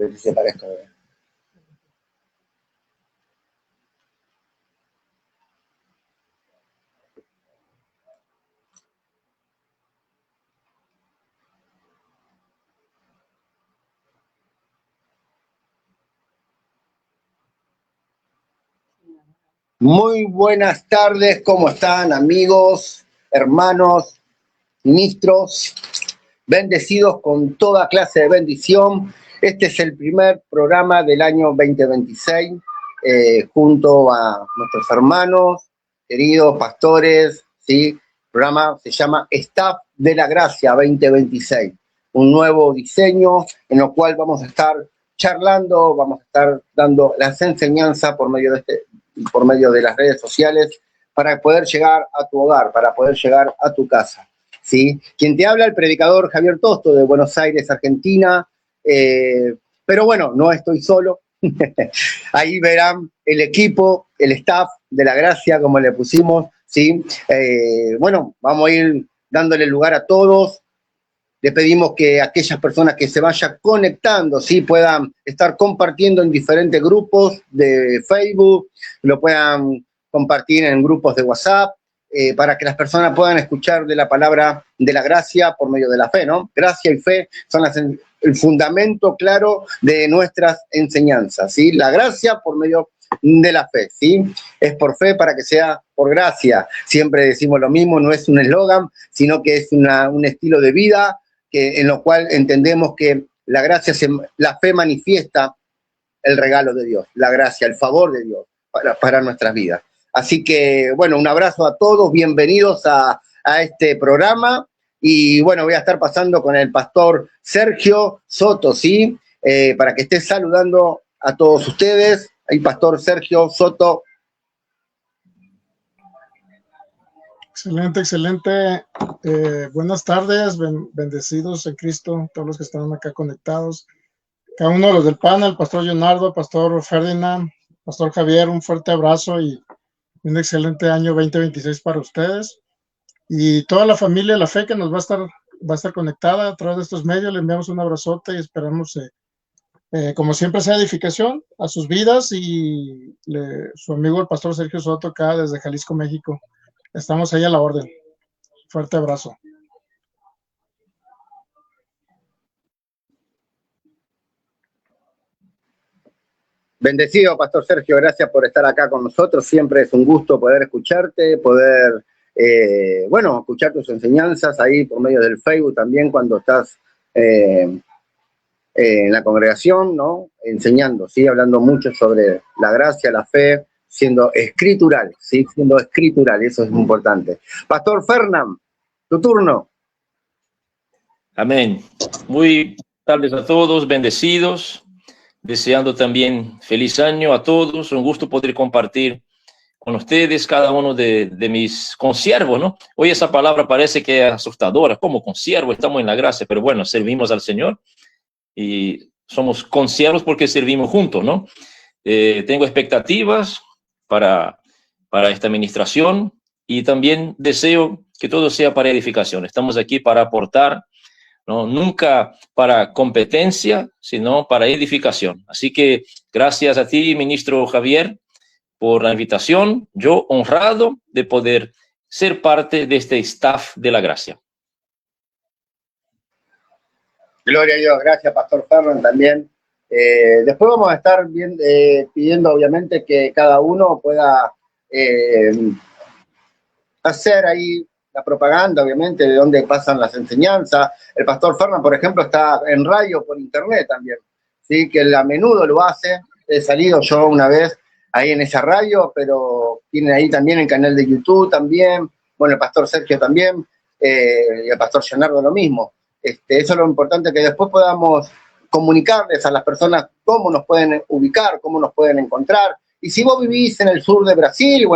ver si se parezca. Muy buenas tardes, ¿cómo están, amigos, hermanos, ministros? Bendecidos con toda clase de bendición. Este es el primer programa del año 2026, junto a nuestros hermanos, queridos pastores, ¿sí? El programa se llama Staff de la Gracia 2026, un nuevo diseño en el cual vamos a estar charlando, vamos a estar dando las enseñanzas por medio de las redes sociales para poder llegar a tu hogar, para poder llegar a tu casa. ¿Sí? Quien te habla, el predicador Javier Tosto, de Buenos Aires, Argentina. Pero bueno, no estoy solo. Ahí verán el equipo, el staff de la Gracia, como le pusimos. ¿Sí? Bueno, vamos a ir dándole lugar a todos. Le pedimos que aquellas personas que se vayan conectando, ¿sí? Puedan estar compartiendo en diferentes grupos de Facebook, lo puedan compartir en grupos de WhatsApp, para que las personas puedan escuchar de la palabra de la gracia por medio de la fe, ¿no? Gracia y fe son el fundamento claro de nuestras enseñanzas, ¿sí? La gracia por medio de la fe, ¿sí? Es por fe para que sea por gracia. Siempre decimos lo mismo, no es un eslogan, sino que es un estilo de vida en lo cual entendemos que la fe manifiesta el regalo de Dios, la gracia, el favor de Dios para nuestras vidas. Así que, bueno, un abrazo a todos, bienvenidos a este programa. Y bueno, voy a estar pasando con el pastor Sergio Soto, ¿sí? Para que esté saludando a todos ustedes. Ahí, pastor Sergio Soto. Excelente, excelente. Buenas tardes, bendecidos en Cristo, todos los que están acá conectados. Cada uno de los del panel, pastor Leonardo, pastor Ferdinand, pastor Javier, un fuerte abrazo y un excelente año 2026 para ustedes. Y toda la familia, la fe que nos va a estar conectada a través de estos medios, le enviamos un abrazote y esperamos, como siempre, sea edificación a sus vidas. Y su amigo el pastor Sergio Soto, acá desde Jalisco, México. Estamos ahí a la orden. Fuerte abrazo. Bendecido, pastor Sergio, gracias por estar acá con nosotros. Siempre es un gusto poder escucharte, poder, escuchar tus enseñanzas ahí por medio del Facebook también cuando estás en la congregación, ¿no? Enseñando, ¿sí? Hablando mucho sobre la gracia, la fe, siendo escritural, ¿sí? Siendo escritural, eso es importante. Pastor Fernand, tu turno. Amén. Muy tardes a todos, bendecidos. Deseando también feliz año a todos. Un gusto poder compartir con ustedes, cada uno de mis consiervos, ¿no? Hoy esa palabra parece que es asustadora, como consiervo, estamos en la gracia, pero bueno, servimos al Señor y somos consiervos porque servimos juntos, ¿no? Tengo expectativas para esta administración y también deseo que todo sea para edificación. Estamos aquí para aportar, ¿no? Nunca para competencia, sino para edificación. Así que gracias a ti, ministro Javier, por la invitación. Yo honrado de poder ser parte de este staff de la gracia. Gloria a Dios, gracias, pastor Fernand, también. Después vamos a estar pidiendo, obviamente, que cada uno pueda hacer ahí la propaganda, obviamente, de dónde pasan las enseñanzas. El pastor Fernand, por ejemplo, está en radio por internet también, ¿sí? Que él a menudo lo hace. He salido yo una vez ahí en esa radio, pero tiene ahí también el canal de YouTube también. Bueno, el pastor Sergio también, y el pastor Leonardo lo mismo. Eso es lo importante, que después podamos comunicarles a las personas cómo nos pueden ubicar, cómo nos pueden encontrar. Y si vos vivís en el sur de Brasil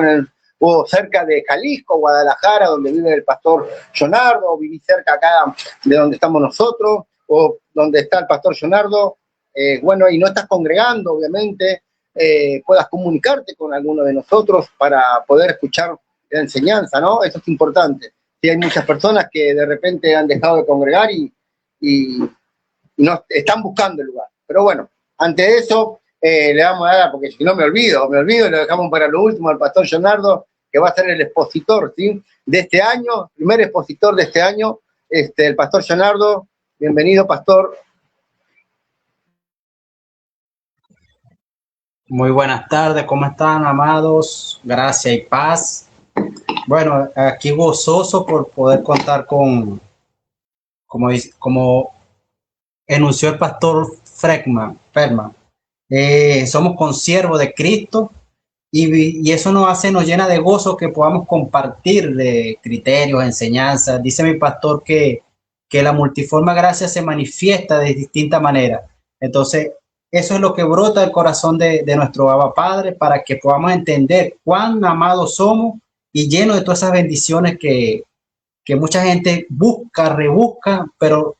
o cerca de Jalisco, Guadalajara, donde vive el pastor Leonardo, o vivís cerca acá de donde estamos nosotros, o donde está el pastor Leonardo, y no estás congregando, obviamente, puedas comunicarte con alguno de nosotros para poder escuchar la enseñanza, ¿no? Eso es importante. Sí, hay muchas personas que de repente han dejado de congregar y no están buscando el lugar. Pero bueno, Antes de eso, le vamos a dar, porque si no me olvido, lo dejamos para lo último, al pastor Leonardo, que va a ser el expositor, ¿sí? De este año, primer expositor de este año, el pastor Leonardo. Bienvenido, pastor. Muy buenas tardes, ¿cómo están, amados? Gracia y paz. Bueno, aquí gozoso por poder contar con, como enunció el pastor Ferman. Somos consiervos de Cristo y eso nos llena de gozo que podamos compartir de criterios, enseñanzas. Dice mi pastor que la multiforme gracia se manifiesta de distinta manera. Entonces, eso es lo que brota del corazón de nuestro Abba Padre, para que podamos entender cuán amados somos y llenos de todas esas bendiciones que mucha gente busca, rebusca, pero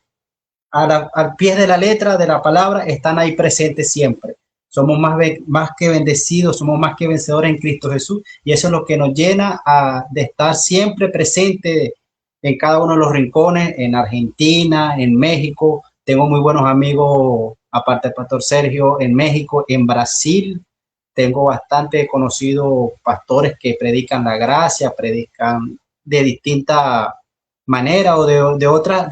al pie de la letra de la palabra están ahí presentes siempre. Somos más que bendecidos, somos más que vencedores en Cristo Jesús, y eso es lo que nos llena de estar siempre presente en cada uno de los rincones, en Argentina, en México. Tengo muy buenos amigos, aparte del pastor Sergio, en México, en Brasil. Tengo bastante conocidos pastores que predican la gracia, predican de distintas maneras o de otras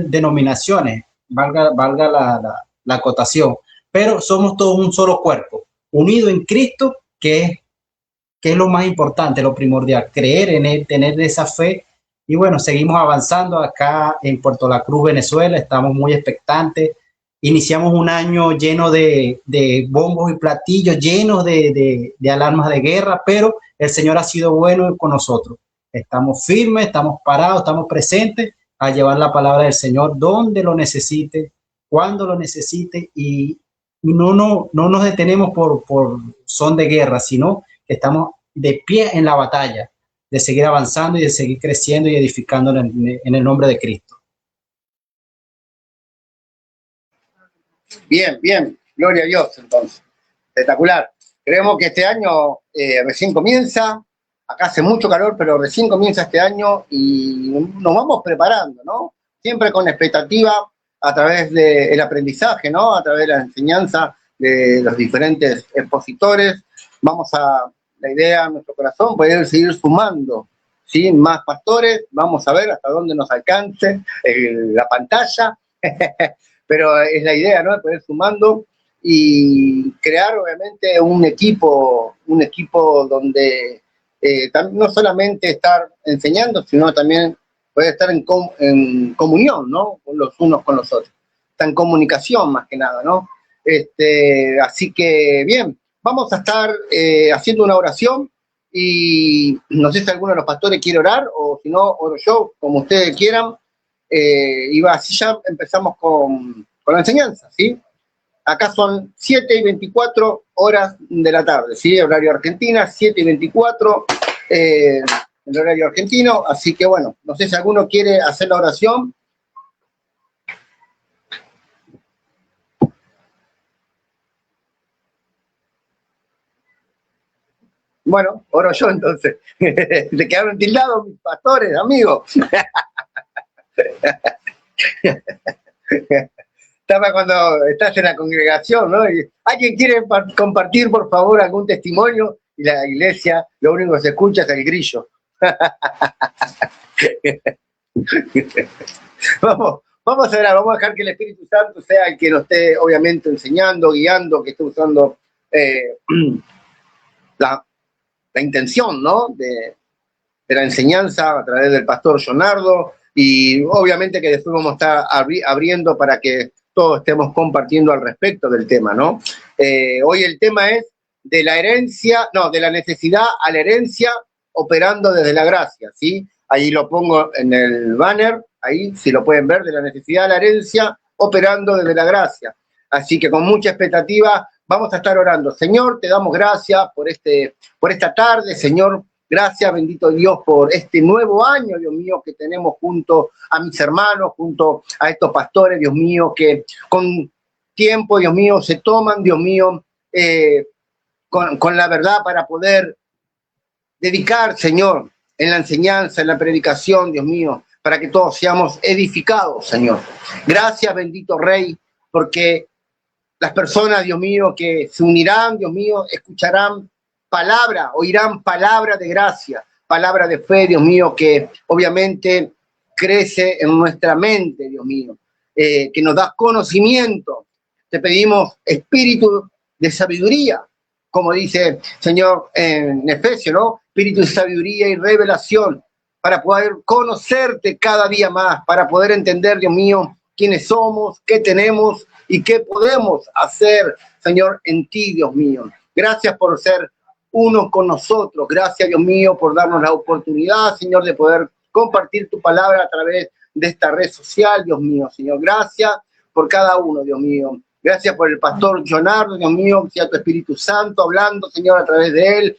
denominaciones, valga la acotación. Pero somos todos un solo cuerpo, unido en Cristo, que es lo más importante, lo primordial, creer en Él, tener esa fe. Y bueno, seguimos avanzando acá en Puerto La Cruz, Venezuela. Estamos muy expectantes. Iniciamos un año lleno de bombos y platillos, llenos de alarmas de guerra, pero el Señor ha sido bueno con nosotros. Estamos firmes, estamos parados, estamos presentes a llevar la palabra del Señor donde lo necesite, cuando lo necesite, y no nos detenemos por son de guerra, sino que estamos de pie en la batalla, de seguir avanzando y de seguir creciendo y edificando en el nombre de Cristo. Bien, gloria a Dios, entonces. Espectacular. Creemos que este año recién comienza. Acá hace mucho calor, pero recién comienza este año y nos vamos preparando, ¿no? Siempre con expectativa a través del aprendizaje, ¿no? A través de la enseñanza de los diferentes expositores. La idea en nuestro corazón, poder seguir sumando, ¿sí? Más pastores. Vamos a ver hasta dónde nos alcance la pantalla. Pero es la idea, ¿no? De poder sumando y crear, obviamente, un equipo donde no solamente estar enseñando, sino también poder estar en comunión, ¿no? Con los unos con los otros. Está en comunicación, más que nada, ¿no? Así que, bien, vamos a estar haciendo una oración y no sé si alguno de los pastores quiere orar o si no, oro yo, como ustedes quieran. Y así ya empezamos con la enseñanza, ¿sí? Acá son 7:24 horas de la tarde, ¿sí? Horario Argentina, 7:24 el horario argentino. Así que bueno, no sé si alguno quiere hacer la oración. Bueno, oro yo entonces. Se quedaron tildados mis pastores, amigos. Estaba cuando estás en la congregación, ¿no? Y ¿alguien quiere compartir, por favor, algún testimonio? Y la iglesia, lo único que se escucha es el grillo. Vamos a ver, vamos a dejar que el Espíritu Santo sea el que nos esté, obviamente, enseñando, guiando, que esté usando la intención, ¿no? De la enseñanza a través del pastor Leonardo. Y obviamente que después vamos a estar abriendo para que todos estemos compartiendo al respecto del tema, ¿no? Hoy el tema es de la necesidad a la herencia operando desde la gracia, ¿sí? Ahí lo pongo en el banner, ahí si lo pueden ver, de la necesidad a la herencia operando desde la gracia. Así que con mucha expectativa vamos a estar orando. Señor, te damos gracias por esta tarde, Señor. Gracias, bendito Dios, por este nuevo año, Dios mío, que tenemos junto a mis hermanos, junto a estos pastores, Dios mío, que con tiempo, Dios mío, se toman, Dios mío, con la verdad para poder dedicar, Señor, en la enseñanza, en la predicación, Dios mío, para que todos seamos edificados, Señor. Gracias, bendito Rey, porque las personas, Dios mío, que se unirán, Dios mío, escucharán palabra, oirán palabra de gracia, palabra de fe, Dios mío, que obviamente crece en nuestra mente, Dios mío, que nos da conocimiento. Te pedimos espíritu de sabiduría, como dice Señor en Efesios, ¿no? Espíritu de sabiduría y revelación, para poder conocerte cada día más, para poder entender, Dios mío, quiénes somos, qué tenemos y qué podemos hacer, Señor, en ti, Dios mío. Gracias por ser uno con nosotros. Gracias, Dios mío, por darnos la oportunidad, Señor, de poder compartir tu palabra a través de esta red social, Dios mío, Señor. Gracias por cada uno, Dios mío. Gracias por el pastor Leonardo, Dios mío, sea tu Espíritu Santo hablando, Señor, a través de él,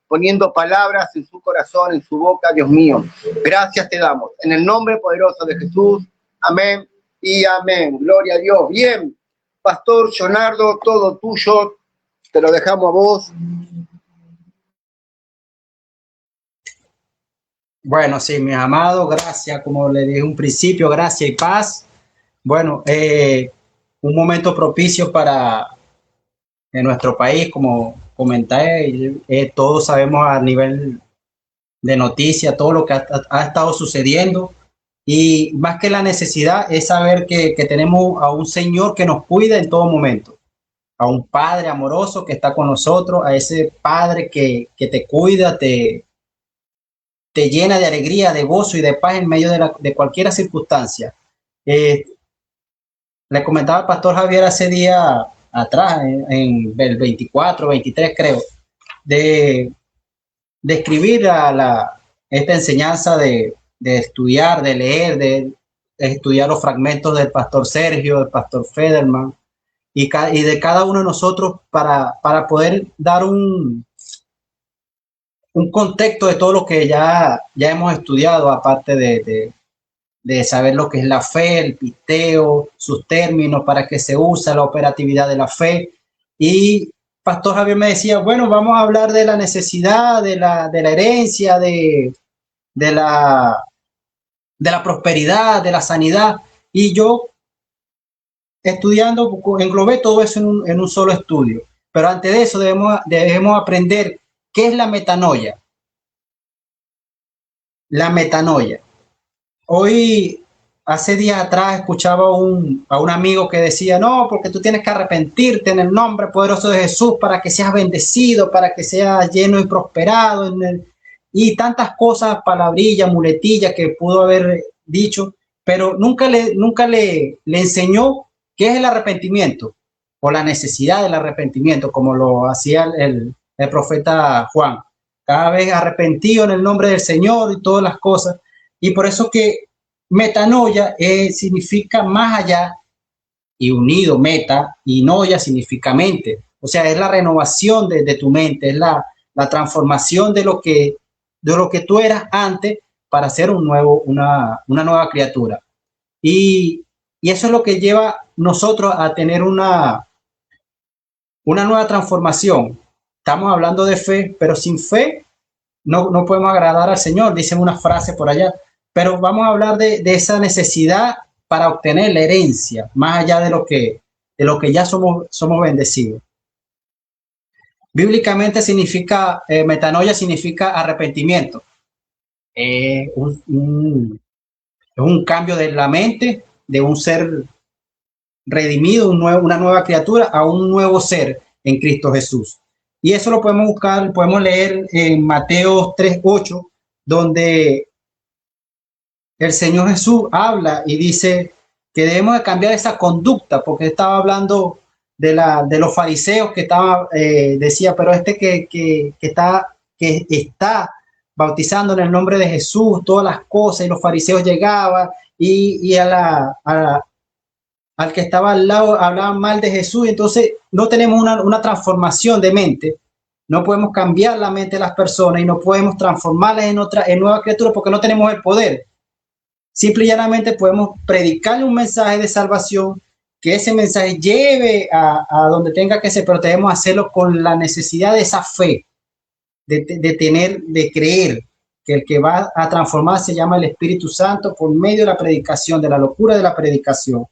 poniendo palabras en su corazón, en su boca, Dios mío. Gracias te damos. En el nombre poderoso de Jesús. Amén y amén. Gloria a Dios. Bien, pastor Leonardo, todo tuyo. Te lo dejamos a vos. Bueno, sí, mis amados, gracias, como le dije en un principio, gracias y paz. Bueno, un momento propicio para en nuestro país, como comenté, todos sabemos a nivel de noticias todo lo que ha estado sucediendo, y más que la necesidad es saber que tenemos a un Señor que nos cuida en todo momento, a un Padre amoroso que está con nosotros, a ese Padre que te cuida, te llena de alegría, de gozo y de paz en medio de cualquier circunstancia. Le comentaba al pastor Javier hace día atrás, en el 24, 23 creo, de escribir esta enseñanza de estudiar, de leer, de estudiar los fragmentos del pastor Sergio, del pastor Federman y de cada uno de nosotros para poder dar un contexto de todo lo que ya hemos estudiado, aparte de saber lo que es la fe, el pisteo, sus términos, para qué se usa, la operatividad de la fe. Y pastor Javier me decía, bueno, vamos a hablar de la necesidad, de la herencia, de la prosperidad, de la sanidad. Y yo, estudiando, englobé todo eso en un solo estudio. Pero antes de eso debemos aprender qué es la metanoia. La metanoia. Hoy, hace días atrás, escuchaba a un amigo que decía, no, porque tú tienes que arrepentirte en el nombre poderoso de Jesús para que seas bendecido, para que seas lleno y prosperado, y tantas cosas, palabrillas, muletillas que pudo haber dicho, pero nunca le enseñó qué es el arrepentimiento o la necesidad del arrepentimiento, como lo hacía el profeta Juan. Cada vez arrepentido en el nombre del Señor y todas las cosas. Y por eso que metanoia significa más allá, y unido, meta, y noia significa mente. O sea, es la renovación de tu mente, es la transformación de lo que tú eras antes para ser una nueva criatura. Y eso es lo que lleva nosotros a tener una nueva transformación. Estamos hablando de fe, pero sin fe no podemos agradar al Señor, dicen una frase por allá. Pero vamos a hablar de esa necesidad para obtener la herencia, más allá de lo que ya somos bendecidos. Bíblicamente significa, metanoia significa arrepentimiento. Es un cambio de la mente, de un ser redimido, una nueva criatura, a un nuevo ser en Cristo Jesús. Y eso lo podemos buscar, podemos leer en Mateo 3:8, donde el Señor Jesús habla y dice que debemos de cambiar esa conducta, porque estaba hablando de los fariseos que decía, pero que está bautizando en el nombre de Jesús, todas las cosas, y los fariseos llegaban y al que estaba al lado hablaban mal de Jesús. Entonces no tenemos una transformación de mente, no podemos cambiar la mente de las personas y no podemos transformarlas en nuevas criaturas porque no tenemos el poder. Simple y llanamente podemos predicarle un mensaje de salvación, que ese mensaje lleve a donde tenga que ser, pero debemos hacerlo con la necesidad de esa fe, de creer que el que va a transformar se llama el Espíritu Santo por medio de la predicación, de la locura de la predicación.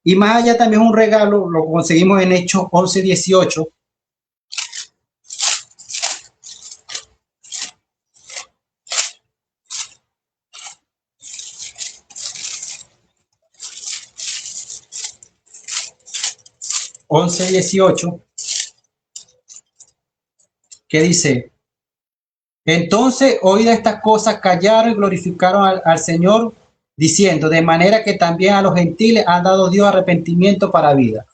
Y más allá también es un regalo, lo conseguimos en Hechos 11:18. Que dice: entonces, oídas estas cosas, callaron y glorificaron al Señor, diciendo, de manera que también a los gentiles ha dado Dios arrepentimiento para vida.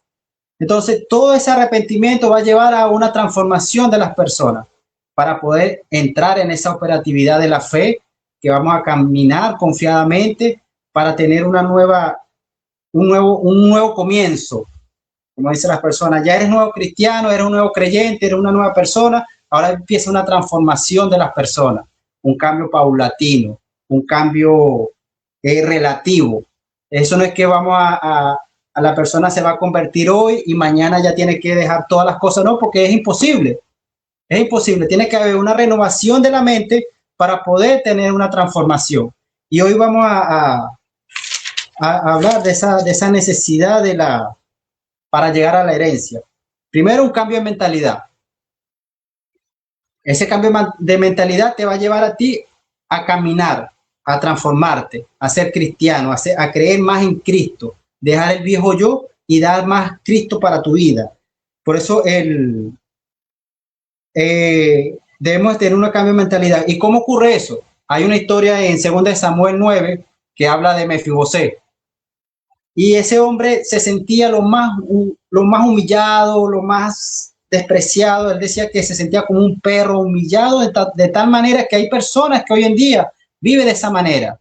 Entonces, todo ese arrepentimiento va a llevar a una transformación de las personas para poder entrar en esa operatividad de la fe, que vamos a caminar confiadamente para tener un nuevo comienzo. Como dicen las personas, ya eres nuevo cristiano, eres un nuevo creyente, eres una nueva persona. Ahora empieza una transformación de las personas, un cambio paulatino, un cambio relativo. Eso no es que vamos a la persona se va a convertir hoy y mañana ya tiene que dejar todas las cosas, no, porque es imposible. Es imposible, tiene que haber una renovación de la mente para poder tener una transformación. Y hoy vamos a hablar de esa necesidad para llegar a la herencia. Primero, un cambio de mentalidad. Ese cambio de mentalidad te va a llevar a ti a caminar, a transformarte, a ser cristiano, a creer más en Cristo, dejar el viejo yo y dar más Cristo para tu vida. Por eso debemos tener un cambio de mentalidad. ¿Y cómo ocurre eso? Hay una historia en 2 Samuel 9 que habla de Mefibosé. Y ese hombre se sentía lo más humillado, lo más despreciado. Él decía que se sentía como un perro humillado de tal manera que hay personas que hoy en día viven de esa manera.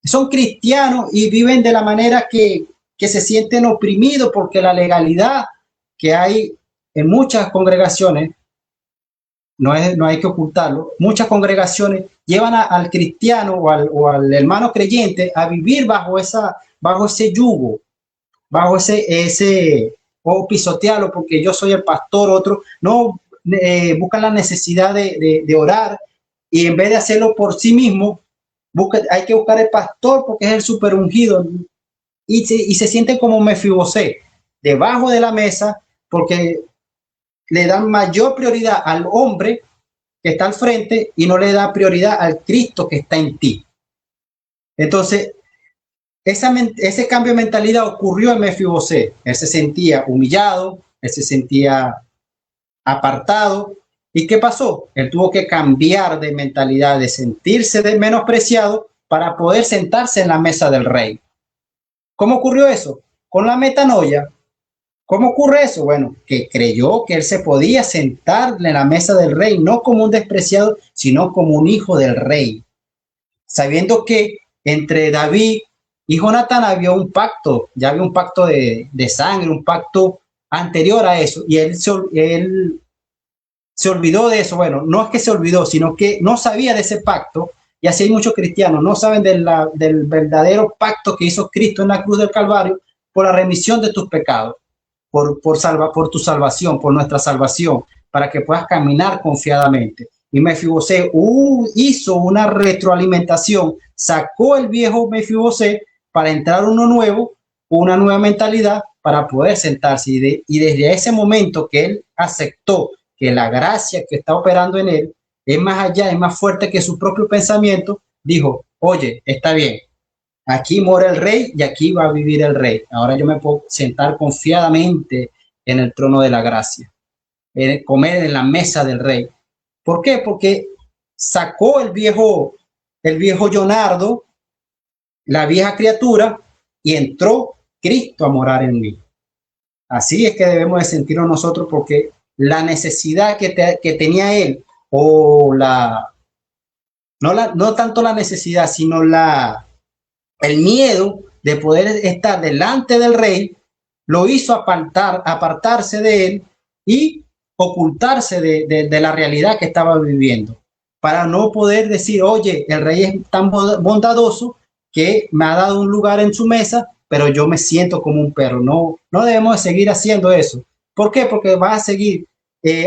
Son cristianos y viven de la manera que se sienten oprimidos porque la legalidad que hay en muchas congregaciones, no hay que ocultarlo, muchas congregaciones llevan al cristiano o al hermano creyente a vivir bajo ese yugo, bajo ese o pisotearlo porque yo soy el pastor, otro no buscan la necesidad de orar y en vez de hacerlo por sí mismo, hay que buscar el pastor porque es el super ungido y se sienten como Mefibosé debajo de la mesa porque le dan mayor prioridad al hombre que está al frente y no le da prioridad al Cristo que está en ti. Entonces, ese cambio de mentalidad ocurrió en Mefibosé. Él se sentía humillado, él se sentía apartado. ¿Y qué pasó? Él tuvo que cambiar de mentalidad, de sentirse menospreciado para poder sentarse en la mesa del rey. ¿Cómo ocurrió eso? Con la metanoia. ¿Cómo ocurre eso? Bueno, que creyó que él se podía sentar en la mesa del rey, no como un despreciado, sino como un hijo del rey. Sabiendo que entre David y Jonatán había un pacto, ya había un pacto de sangre, un pacto anterior a eso, y él se olvidó de eso. Bueno, no es que se olvidó, sino que no sabía de ese pacto, y así hay muchos cristianos, no saben del verdadero pacto que hizo Cristo en la cruz del Calvario por la remisión de tus pecados. Por tu salvación, por nuestra salvación, para que puedas caminar confiadamente. Y Mefibosé hizo una retroalimentación, sacó el viejo Mefibosé para entrar uno nuevo, una nueva mentalidad para poder sentarse. Y desde ese momento que él aceptó que la gracia que está operando en él es más allá, es más fuerte que su propio pensamiento, dijo, oye, está bien. Aquí mora el rey y aquí va a vivir el rey. Ahora yo me puedo sentar confiadamente en el trono de la gracia, comer en la mesa del rey. ¿Por qué? Porque sacó el viejo Leonardo, la vieja criatura, y entró Cristo a morar en mí. Así es que debemos de sentirnos nosotros, porque la necesidad que tenía él, o no tanto la necesidad, sino el miedo de poder estar delante del rey, lo hizo apartarse de él y ocultarse de la realidad que estaba viviendo, para no poder decir, oye, el rey es tan bondadoso que me ha dado un lugar en su mesa, pero yo me siento como un perro. No debemos de seguir haciendo eso. ¿Por qué? Porque vas a seguir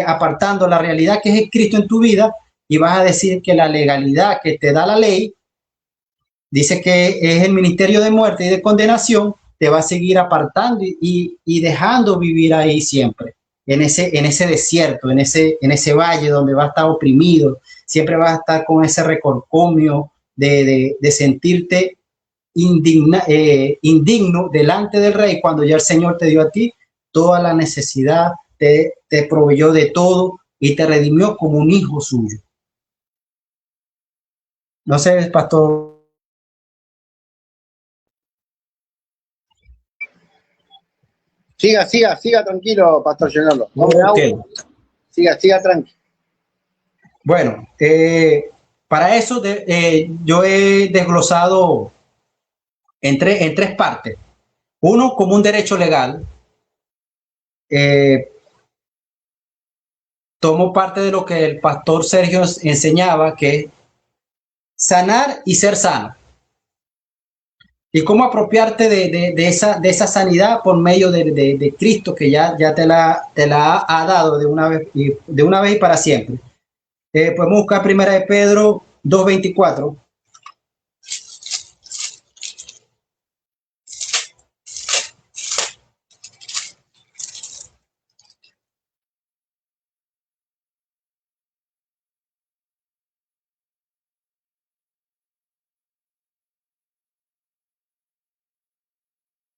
apartando la realidad que es Cristo en tu vida y vas a decir que la legalidad que te da la ley dice que es el ministerio de muerte y de condenación, te va a seguir apartando y dejando vivir ahí siempre, en ese desierto, en ese valle donde va a estar oprimido, siempre vas a estar con ese recorcomio de sentirte indigno delante del rey, cuando ya el Señor te dio a ti toda la necesidad, te proveyó de todo y te redimió como un hijo suyo. No sé, pastor. Siga tranquilo, pastor Leonardo. Okay. Siga tranquilo. Bueno, para eso yo he desglosado en tres partes. Uno, como un derecho legal. Tomo parte de lo que el pastor Sergio enseñaba, que es sanar y ser sano. Y cómo apropiarte de esa sanidad por medio de Cristo, que ya te la ha dado de una vez y para siempre. Podemos buscar primera de Pedro 2:24.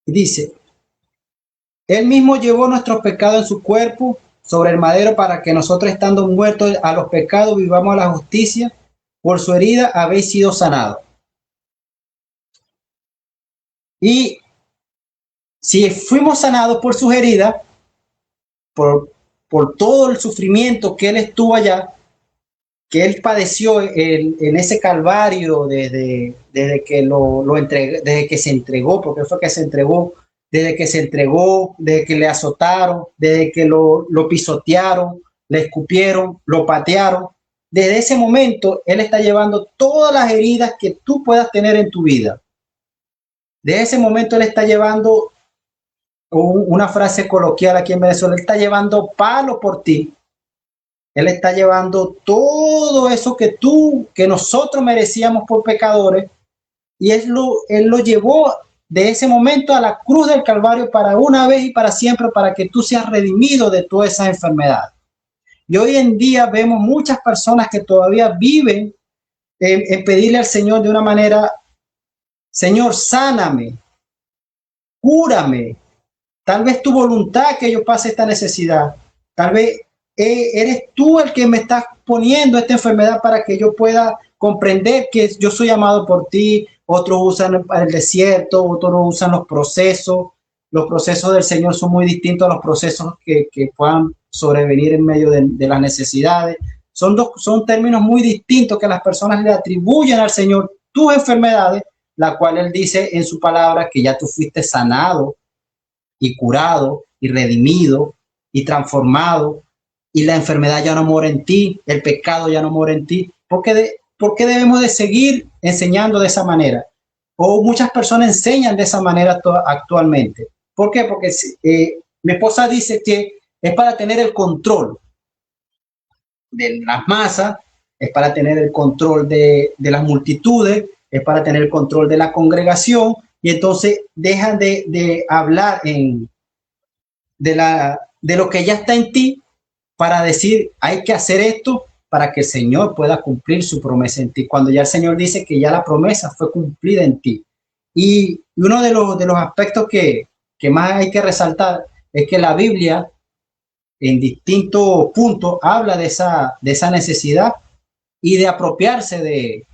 Dice: Él mismo llevó nuestros pecados en su cuerpo sobre el madero, para que nosotros, estando muertos a los pecados, vivamos a la justicia. Por su herida habéis sido sanados. Y si fuimos sanados por sus heridas, por todo el sufrimiento que él estuvo allá, que él padeció en ese calvario desde que se entregó, porque fue que se entregó, desde que le azotaron, desde que lo pisotearon, le escupieron, lo patearon. Desde ese momento, él está llevando todas las heridas que tú puedas tener en tu vida. Desde ese momento, él está llevando, una frase coloquial aquí en Venezuela, él está llevando palo por ti. Él está llevando todo eso que nosotros merecíamos por pecadores, y él lo llevó de ese momento a la cruz del Calvario para una vez y para siempre, para que tú seas redimido de todas esas enfermedades. Y hoy en día vemos muchas personas que todavía viven en pedirle al Señor de una manera: Señor, sáname, cúrame. Tal vez tu voluntad que yo pase esta necesidad. Tal vez eres tú el que me estás poniendo esta enfermedad para que yo pueda comprender que yo soy amado por ti. Otros usan el desierto, otros usan los procesos. Los procesos del Señor son muy distintos a los procesos que puedan sobrevenir en medio de las necesidades. Son términos muy distintos que las personas le atribuyen al Señor tus enfermedades, la cual Él dice en su palabra que ya tú fuiste sanado y curado y redimido y transformado, y la enfermedad ya no mora en ti, el pecado ya no mora en ti. ¿Por qué debemos de seguir enseñando de esa manera? O muchas personas enseñan de esa manera actualmente. ¿Por qué? Porque mi esposa dice que es para tener el control de las masas, es para tener el control de las multitudes, es para tener el control de la congregación, y entonces dejan de hablar de lo que ya está en ti, para decir: hay que hacer esto para que el Señor pueda cumplir su promesa en ti, cuando ya el Señor dice que ya la promesa fue cumplida en ti. Y uno de los aspectos que más hay que resaltar es que la Biblia en distintos puntos habla de esa necesidad y de apropiarse de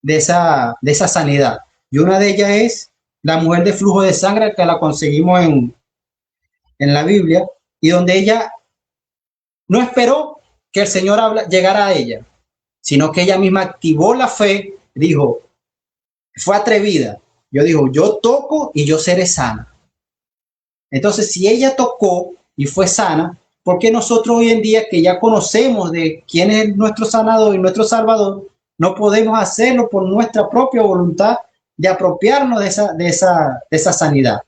esa sanidad. Y una de ellas es la mujer de flujo de sangre, que la conseguimos en la Biblia, y donde ella no esperó que el Señor llegara a ella, sino que ella misma activó la fe, fue atrevida. Yo toco y yo seré sana. Entonces, si ella tocó y fue sana, ¿por qué nosotros hoy en día, que ya conocemos de quién es nuestro sanador y nuestro salvador, no podemos hacerlo por nuestra propia voluntad de apropiarnos de esa sanidad?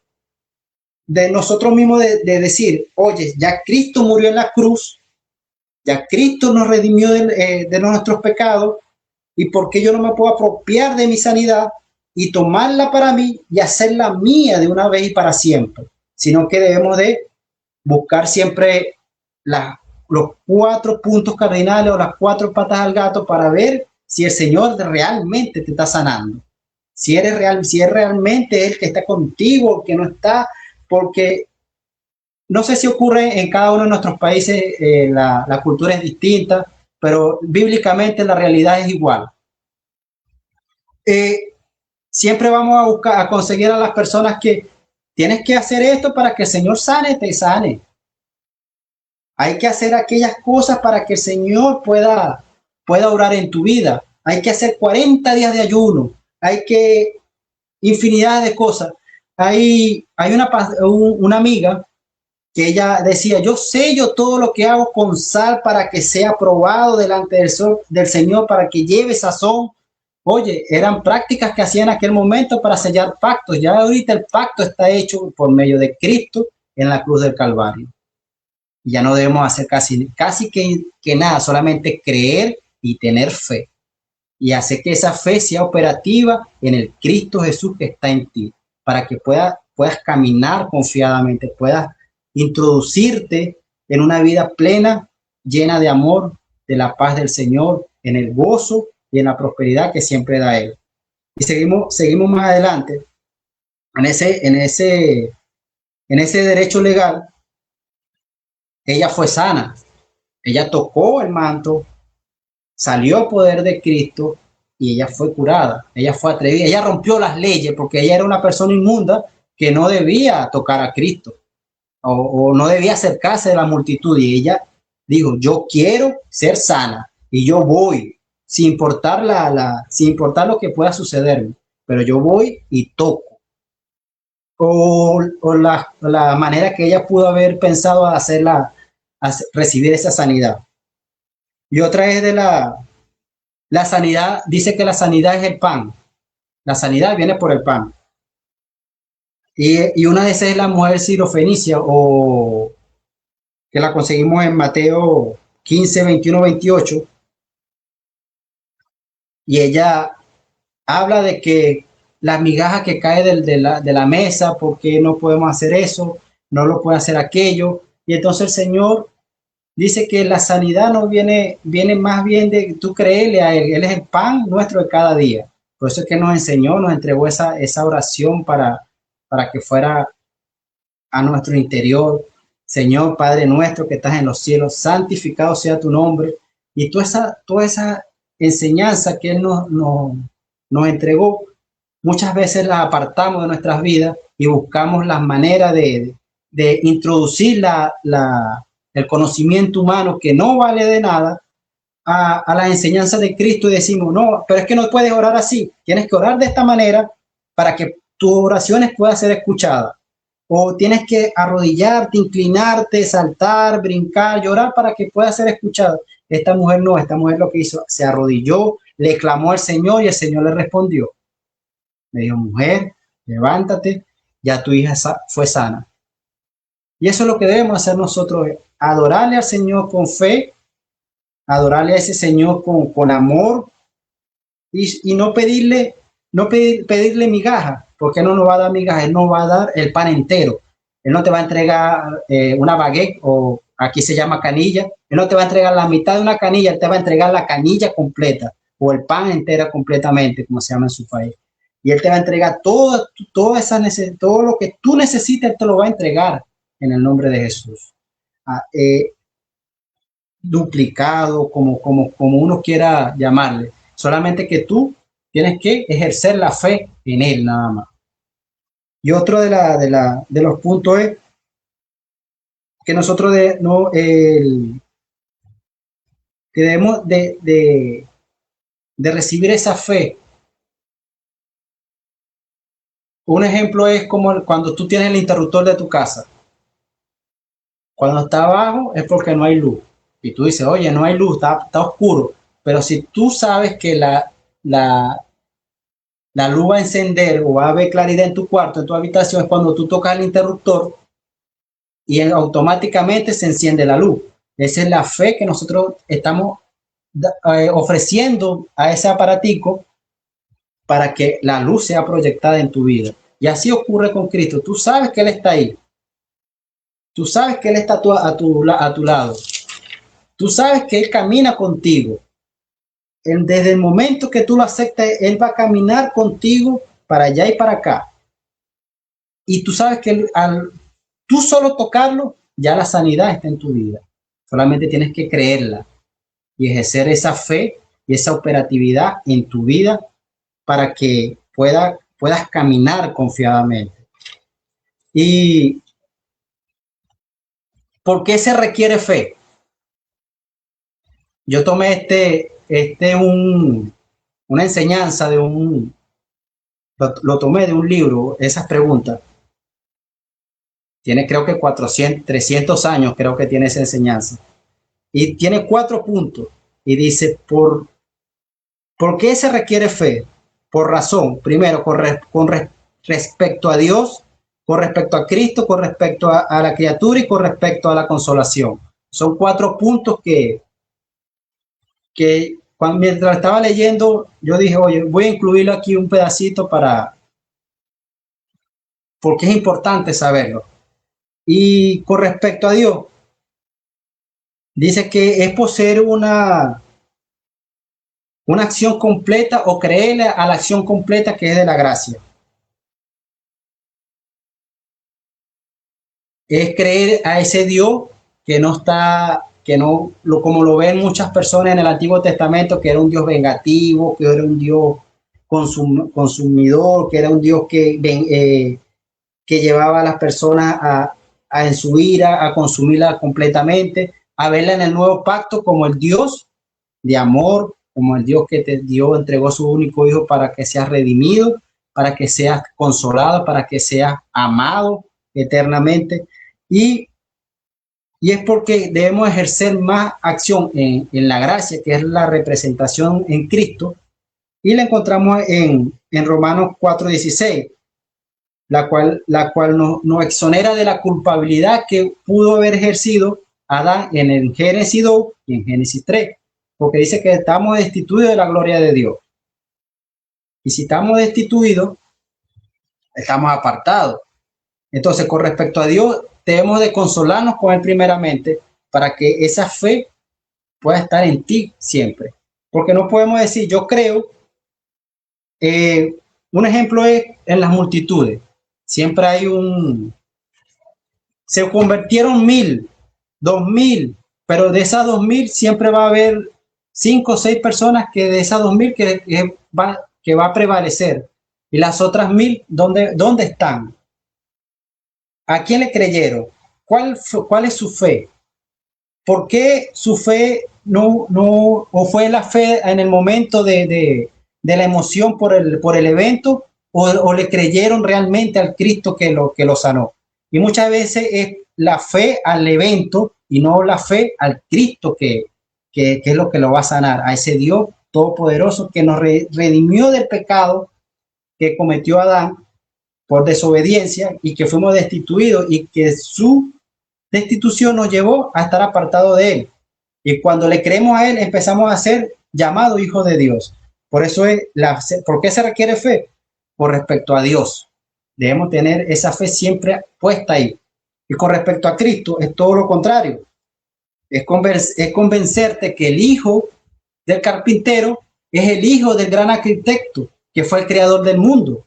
De nosotros mismos de decir: oye, ya Cristo murió en la cruz, ya Cristo nos redimió de nuestros pecados, y ¿por qué yo no me puedo apropiar de mi sanidad y tomarla para mí y hacerla mía de una vez y para siempre, sino que debemos de buscar siempre los 4 puntos cardinales o las 4 patas al gato para ver si el Señor realmente te está sanando. Si es realmente Él que está contigo, que no está, porque no sé si ocurre en cada uno de nuestros países, la cultura es distinta, pero bíblicamente la realidad es igual. Siempre vamos a conseguir a las personas que tienes que hacer esto para que el Señor te sane. Hay que hacer aquellas cosas para que el Señor pueda orar en tu vida. Hay que hacer 40 días de ayuno. Hay que infinidad de cosas. Hay una amiga que ella decía, yo sello todo lo que hago con sal para que sea probado delante del Señor, para que lleve sazón. Oye, eran prácticas que hacían en aquel momento para sellar pactos. Ya ahorita el pacto está hecho por medio de Cristo en la cruz del Calvario. Ya no debemos hacer casi que nada, solamente creer y tener fe. Y hacer que esa fe sea operativa en el Cristo Jesús que está en ti, para que puedas caminar confiadamente, puedas introducirte en una vida plena, llena de amor, de la paz del Señor, en el gozo y en la prosperidad que siempre da Él. Y seguimos más adelante en ese derecho legal. Ella fue sana, ella tocó el manto, salió a poder de Cristo y ella fue curada, ella fue atrevida, ella rompió las leyes porque ella era una persona inmunda que no debía tocar a Cristo o no debía acercarse de la multitud, y ella dijo, yo quiero ser sana y yo voy, sin importar lo que pueda sucederme, pero yo voy y toco. O la manera que ella pudo haber pensado a recibir esa sanidad. Y otra es de la sanidad, dice que la sanidad es el pan. La sanidad viene por el pan. Y una de esas es la mujer sirofenicia, o que la conseguimos en Mateo 15, 21, 28. Y ella habla de que las migajas que cae de la mesa, porque no podemos hacer eso, no lo puede hacer aquello. Y entonces el Señor dice que la sanidad no viene más bien de tú creerle a Él. Él es el pan nuestro de cada día. Por eso es que nos enseñó, nos entregó esa oración para que fuera a nuestro interior. Señor, Padre nuestro que estás en los cielos, santificado sea tu nombre. Y toda esa enseñanza que Él nos entregó, muchas veces la apartamos de nuestras vidas y buscamos las maneras de introducir el conocimiento humano que no vale de nada a la enseñanza de Cristo, y decimos, no, pero es que no puedes orar así, tienes que orar de esta manera para que tus oraciones puedan ser escuchadas, o tienes que arrodillarte, inclinarte, saltar, brincar, llorar para que pueda ser escuchado. Esta mujer lo que hizo, se arrodilló, le clamó al Señor y el Señor le respondió. Me dijo, mujer, levántate, ya tu hija fue sana. Y eso es lo que debemos hacer nosotros, adorarle al Señor con fe, adorarle a ese Señor con amor, y no pedirle migajas, porque Él no nos va a dar migajas, Él nos va a dar el pan entero. Él no te va a entregar una baguette, o aquí se llama canilla. Él no te va a entregar la mitad de una canilla, Él te va a entregar la canilla completa, o el pan entero completamente, como se llama en su país. Y Él te va a entregar todo lo que tú necesites, Él te lo va a entregar en el nombre de Jesús. Duplicado, como uno quiera llamarle. Solamente que tú tienes que ejercer la fe en Él nada más. Y otro de los puntos es que nosotros que debemos de recibir esa fe. Un ejemplo es como cuando tú tienes el interruptor de tu casa. Cuando está abajo es porque no hay luz. Y tú dices, oye, no hay luz, está oscuro. Pero si tú sabes que la luz va a encender o va a haber claridad en tu cuarto, en tu habitación, es cuando tú tocas el interruptor y automáticamente se enciende la luz. Esa es la fe que nosotros estamos ofreciendo a ese aparatico para que la luz sea proyectada en tu vida. Y así ocurre con Cristo. Tú sabes que Él está ahí. Tú sabes que Él está a tu lado. Tú sabes que Él camina contigo. Desde el momento que tú lo aceptas, Él va a caminar contigo para allá y para acá. Y tú sabes que al tú solo tocarlo, ya la sanidad está en tu vida. Solamente tienes que creerla y ejercer esa fe y esa operatividad en tu vida para que puedas caminar confiadamente. ¿Y por qué se requiere fe? Yo tomé una enseñanza lo tomé de un libro, esas preguntas. Tiene creo que 300 años, creo que tiene esa enseñanza. Y tiene 4 puntos. Y dice, ¿por qué se requiere fe? Por razón, primero, con respecto a Dios, con respecto a Cristo, con respecto a la criatura y con respecto a la consolación. Son 4 puntos que mientras estaba leyendo, yo dije, oye, voy a incluirlo aquí un pedacito porque es importante saberlo. Y con respecto a Dios, dice que es poseer una acción completa o creerle a la acción completa que es de la gracia. Es creer a ese Dios como lo ven muchas personas en el Antiguo Testamento, que era un Dios vengativo, que era un Dios consumidor, que era un Dios que llevaba a las personas en su ira, a consumirla completamente, a verla en el nuevo pacto como el Dios de amor, como el Dios que entregó su único hijo para que seas redimido, para que seas consolado, para que seas amado eternamente. Y es porque debemos ejercer más acción en la gracia, que es la representación en Cristo, y la encontramos en Romanos 4:16, la cual nos exonera de la culpabilidad que pudo haber ejercido Adán en el Génesis 2 y en Génesis 3, porque dice que estamos destituidos de la gloria de Dios. Y si estamos destituidos, estamos apartados. Entonces, con respecto a Dios, debemos de consolarnos con Él primeramente para que esa fe pueda estar en ti siempre. Porque no podemos decir, yo creo. Un ejemplo es en las multitudes. Siempre hay se convirtieron 1,000, 2,000, pero de esas 2,000 siempre va a haber 5 o 6 personas que de esas 2,000 que va a prevalecer. Y las otras 1,000, ¿dónde están? ¿A quién le creyeron? ¿Cuál es su fe? ¿Por qué su fe o fue la fe en el momento de la emoción por el evento o le creyeron realmente al Cristo que lo sanó? Y muchas veces es la fe al evento y no la fe al Cristo que es lo que lo va a sanar, a ese Dios todopoderoso que nos redimió del pecado que cometió Adán por desobediencia y que fuimos destituidos y que su destitución nos llevó a estar apartados de Él. Y cuando le creemos a Él, empezamos a ser llamados hijos de Dios. Por eso ¿por qué se requiere fe? Por respecto a Dios. Debemos tener esa fe siempre puesta ahí. Y con respecto a Cristo, es todo lo contrario. Es convencerte que el hijo del carpintero es el hijo del gran arquitecto, que fue el creador del mundo.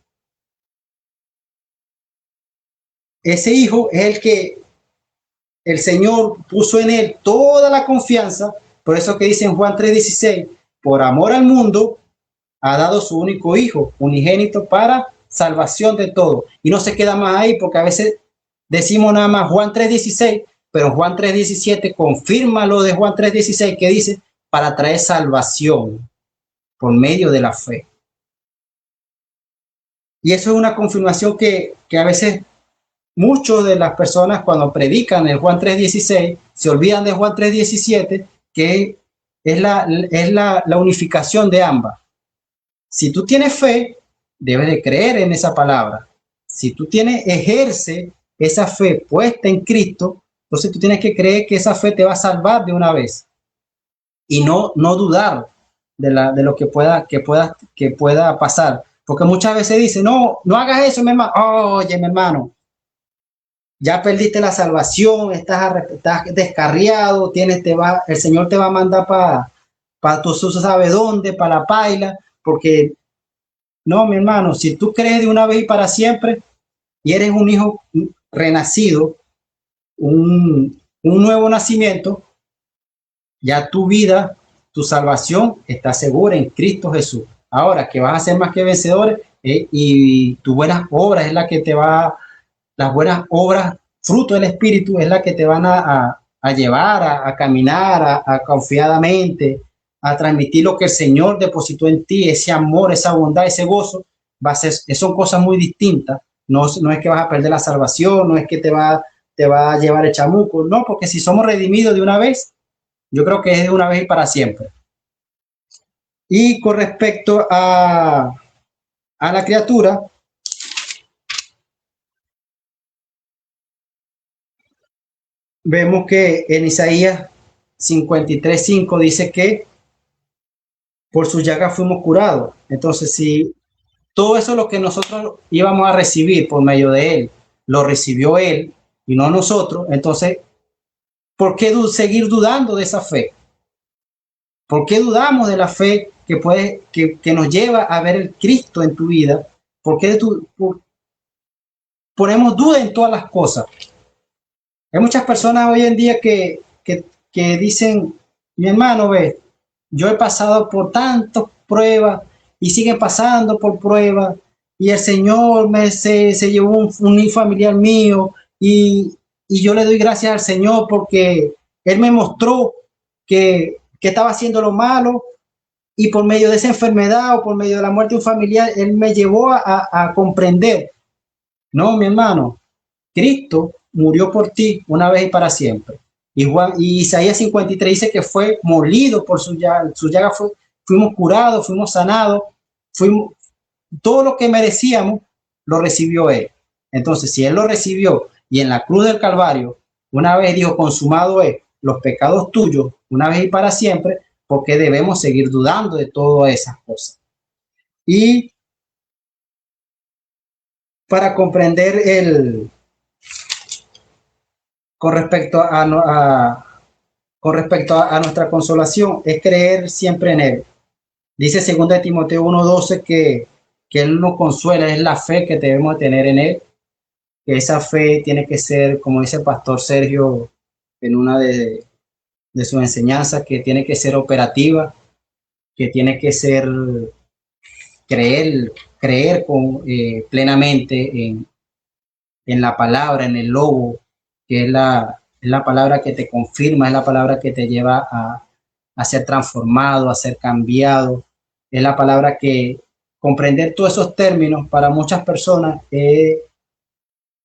Ese hijo es el que el Señor puso en él toda la confianza. Por eso que dice en Juan 3:16, por amor al mundo ha dado su único hijo, unigénito, para salvación de todo. Y no se queda más ahí, porque a veces decimos nada más Juan 3:16, pero Juan 3:17 confirma lo de Juan 3:16, que dice para traer salvación por medio de la fe. Y eso es una confirmación que a veces muchas de las personas cuando predican el Juan 3:16 se olvidan de Juan 3:17, que es la unificación de ambas. Si tú tienes fe, debes de creer en esa palabra. Si tú ejerce esa fe puesta en Cristo, entonces tú tienes que creer que esa fe te va a salvar de una vez y no dudar de lo que pueda pasar. Porque muchas veces dicen, no hagas eso, mi hermano. Oye, mi hermano, ya perdiste la salvación, estás descarriado, el Señor te va a mandar para tú sabes dónde, para la paila, porque no, mi hermano, si tú crees de una vez y para siempre y eres un hijo renacido, un nuevo nacimiento, ya tu vida, tu salvación está segura en Cristo Jesús. Ahora que vas a ser más que vencedores y tus buenas obras es la que las buenas obras, fruto del Espíritu, es la que te van a llevar a caminar confiadamente, a transmitir lo que el Señor depositó en ti, ese amor, esa bondad, ese gozo. Son cosas muy distintas. No es que vas a perder la salvación, no es que te va a llevar el chamuco, no, porque si somos redimidos de una vez, yo creo que es de una vez y para siempre. Y con respecto a la criatura, vemos que en Isaías 53:5 dice que por sus llagas fuimos curados. Entonces, si todo eso lo que nosotros íbamos a recibir por medio de él, lo recibió él y no nosotros, entonces, ¿por qué seguir dudando de esa fe? ¿Por qué dudamos de la fe que nos lleva a ver el Cristo en tu vida? ¿Por qué ponemos duda en todas las cosas? Hay muchas personas hoy en día que dicen, mi hermano, ve, yo he pasado por tantas pruebas y siguen pasando por pruebas y el Señor se llevó un familiar mío y yo le doy gracias al Señor porque Él me mostró que estaba haciendo lo malo y por medio de esa enfermedad o por medio de la muerte de un familiar, Él me llevó a comprender. No, mi hermano, Cristo murió por ti una vez y para siempre. Y Isaías 53 dice que fue molido por su llaga, fuimos curados, fuimos sanados, todo lo que merecíamos lo recibió Él. Entonces, si Él lo recibió y en la cruz del Calvario, una vez dijo, consumado es los pecados tuyos, una vez y para siempre, porque debemos seguir dudando de todas esas cosas. Y para comprender con respecto a nuestra consolación, es creer siempre en Él. Dice 2 Timoteo 1:12 que Él nos consuela, es la fe que debemos tener en Él, que esa fe tiene que ser, como dice el pastor Sergio en una de sus enseñanzas, que tiene que ser operativa, que tiene que ser creer plenamente en la palabra, en el logo, que es la palabra que te confirma, es la palabra que te lleva a ser transformado, a ser cambiado, es la palabra que comprender todos esos términos para muchas personas es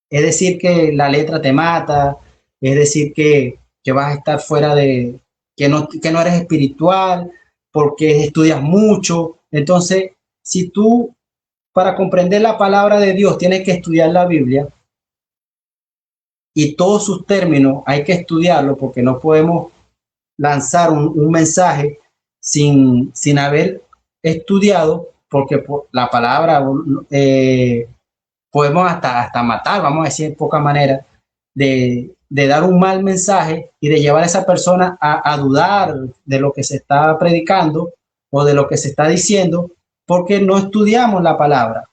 decir que la letra te mata, es decir que vas a estar fuera de, que no eres espiritual, porque estudias mucho. Entonces, si tú para comprender la palabra de Dios tienes que estudiar la Biblia, y todos sus términos hay que estudiarlo, porque no podemos lanzar un mensaje sin haber estudiado, porque la palabra podemos hasta matar, vamos a decir en poca manera, de dar un mal mensaje y de llevar a esa persona a dudar de lo que se está predicando o de lo que se está diciendo, porque no estudiamos la palabra.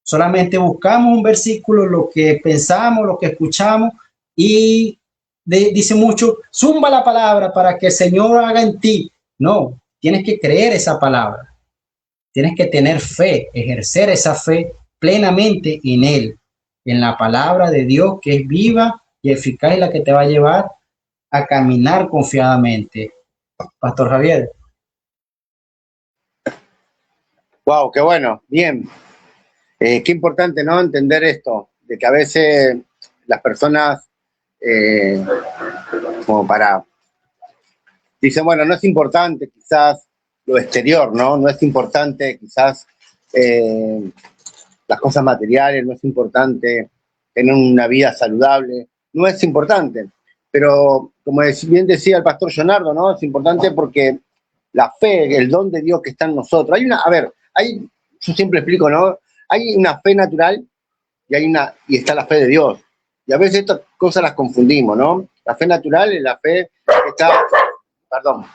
Solamente buscamos un versículo, lo que pensamos, lo que escuchamos, y dice mucho, zumba la palabra para que el Señor haga en ti. No, tienes que creer esa palabra. Tienes que tener fe, ejercer esa fe plenamente en Él, en la palabra de Dios, que es viva y eficaz y la que te va a llevar a caminar confiadamente. Pastor Javier. Wow, qué bueno, bien. Qué importante, ¿no? Entender esto, de que a veces las personas, dicen, bueno, no es importante quizás lo exterior, ¿no? No es importante quizás las cosas materiales, no es importante tener una vida saludable, no es importante. Pero, como bien decía el pastor Leonardo, ¿no? Es importante porque la fe, el don de Dios que está en nosotros. Yo siempre explico, ¿no? Hay una fe natural y está la fe de Dios. Y a veces estas cosas las confundimos, ¿no? La fe natural es la fe que está... Perdón.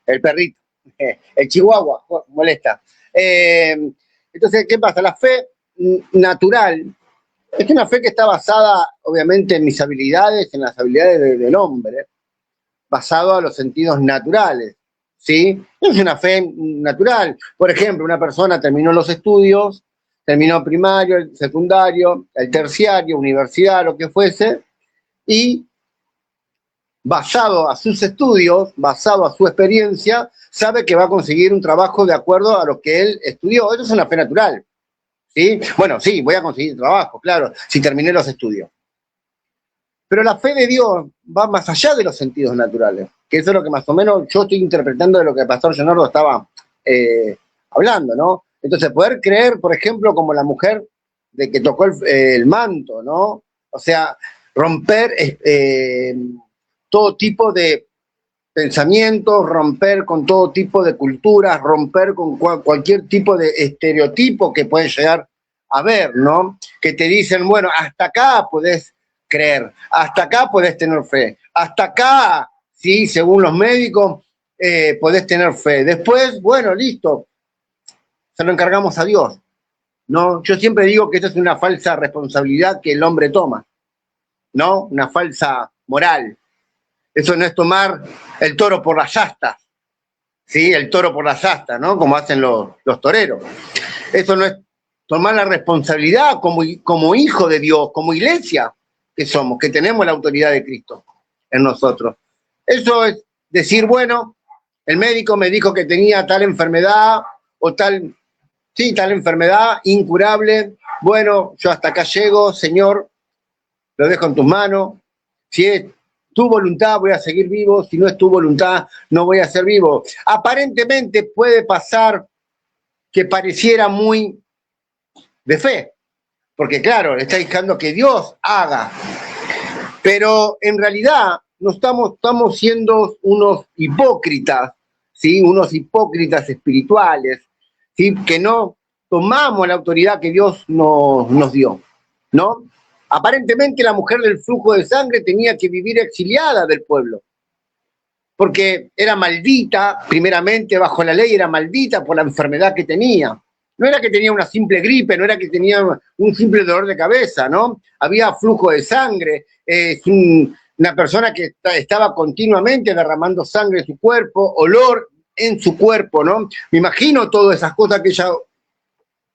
El perrito, el chihuahua, molesta. Entonces, ¿qué pasa? La fe natural es una fe que está basada, obviamente, en mis habilidades, en las habilidades del hombre, basado a los sentidos naturales, ¿sí? Es una fe natural. Por ejemplo, una persona terminó los estudios, terminó primario, el secundario, el terciario, universidad, lo que fuese, y basado a sus estudios, basado a su experiencia, sabe que va a conseguir un trabajo de acuerdo a lo que él estudió. Eso es una fe natural, ¿sí? Bueno, sí, voy a conseguir trabajo, claro, si terminé los estudios. Pero la fe de Dios va más allá de los sentidos naturales, que eso es lo que más o menos yo estoy interpretando de lo que el pastor Leonardo estaba hablando, ¿no? Entonces, poder creer, por ejemplo, como la mujer de que tocó el manto, ¿no? O sea, romper todo tipo de pensamientos, romper con todo tipo de culturas, romper con cualquier tipo de estereotipo que pueden llegar a ver, ¿no? Que te dicen, bueno, hasta acá podés creer, hasta acá podés tener fe, hasta acá, sí, según los médicos, podés tener fe. Después, bueno, listo, se lo encargamos a Dios, ¿no? Yo siempre digo que esto es una falsa responsabilidad que el hombre toma, ¿no? Una falsa moral. Eso no es tomar el toro por las astas, ¿sí? El toro por las astas, ¿no? Como hacen los toreros. Eso no es tomar la responsabilidad como hijo de Dios, como iglesia que somos, que tenemos la autoridad de Cristo en nosotros. Eso es decir, bueno, el médico me dijo que tenía tal enfermedad o tal enfermedad incurable. Bueno, yo hasta acá llego, Señor, lo dejo en tus manos. Si es tu voluntad, voy a seguir vivo. Si no es tu voluntad, no voy a ser vivo. Aparentemente puede pasar que pareciera muy de fe, porque claro, le está diciendo que Dios haga, pero en realidad no estamos siendo unos hipócritas, ¿sí? Unos hipócritas espirituales, ¿sí? Que no tomamos la autoridad que Dios nos dio, ¿no? Aparentemente la mujer del flujo de sangre tenía que vivir exiliada del pueblo, porque era maldita, primeramente bajo la ley era maldita por la enfermedad que tenía. No era que tenía una simple gripe, no era que tenía un simple dolor de cabeza, ¿no? Había flujo de sangre, una persona que estaba continuamente derramando sangre en su cuerpo, olor en su cuerpo, ¿no? Me imagino todas esas cosas que ella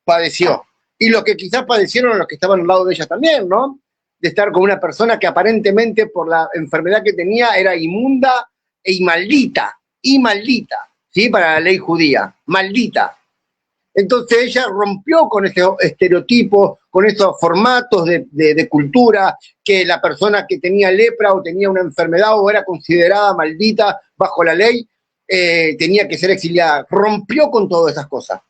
padeció. Y lo que quizás padecieron los que estaban al lado de ella también, ¿no? De estar con una persona que aparentemente por la enfermedad que tenía era inmunda y maldita, ¿sí? Para la ley judía, maldita. Entonces ella rompió con ese estereotipo, con esos formatos de cultura, que la persona que tenía lepra o tenía una enfermedad o era considerada maldita bajo la ley, tenía que ser exiliada. Rompió con todas esas cosas.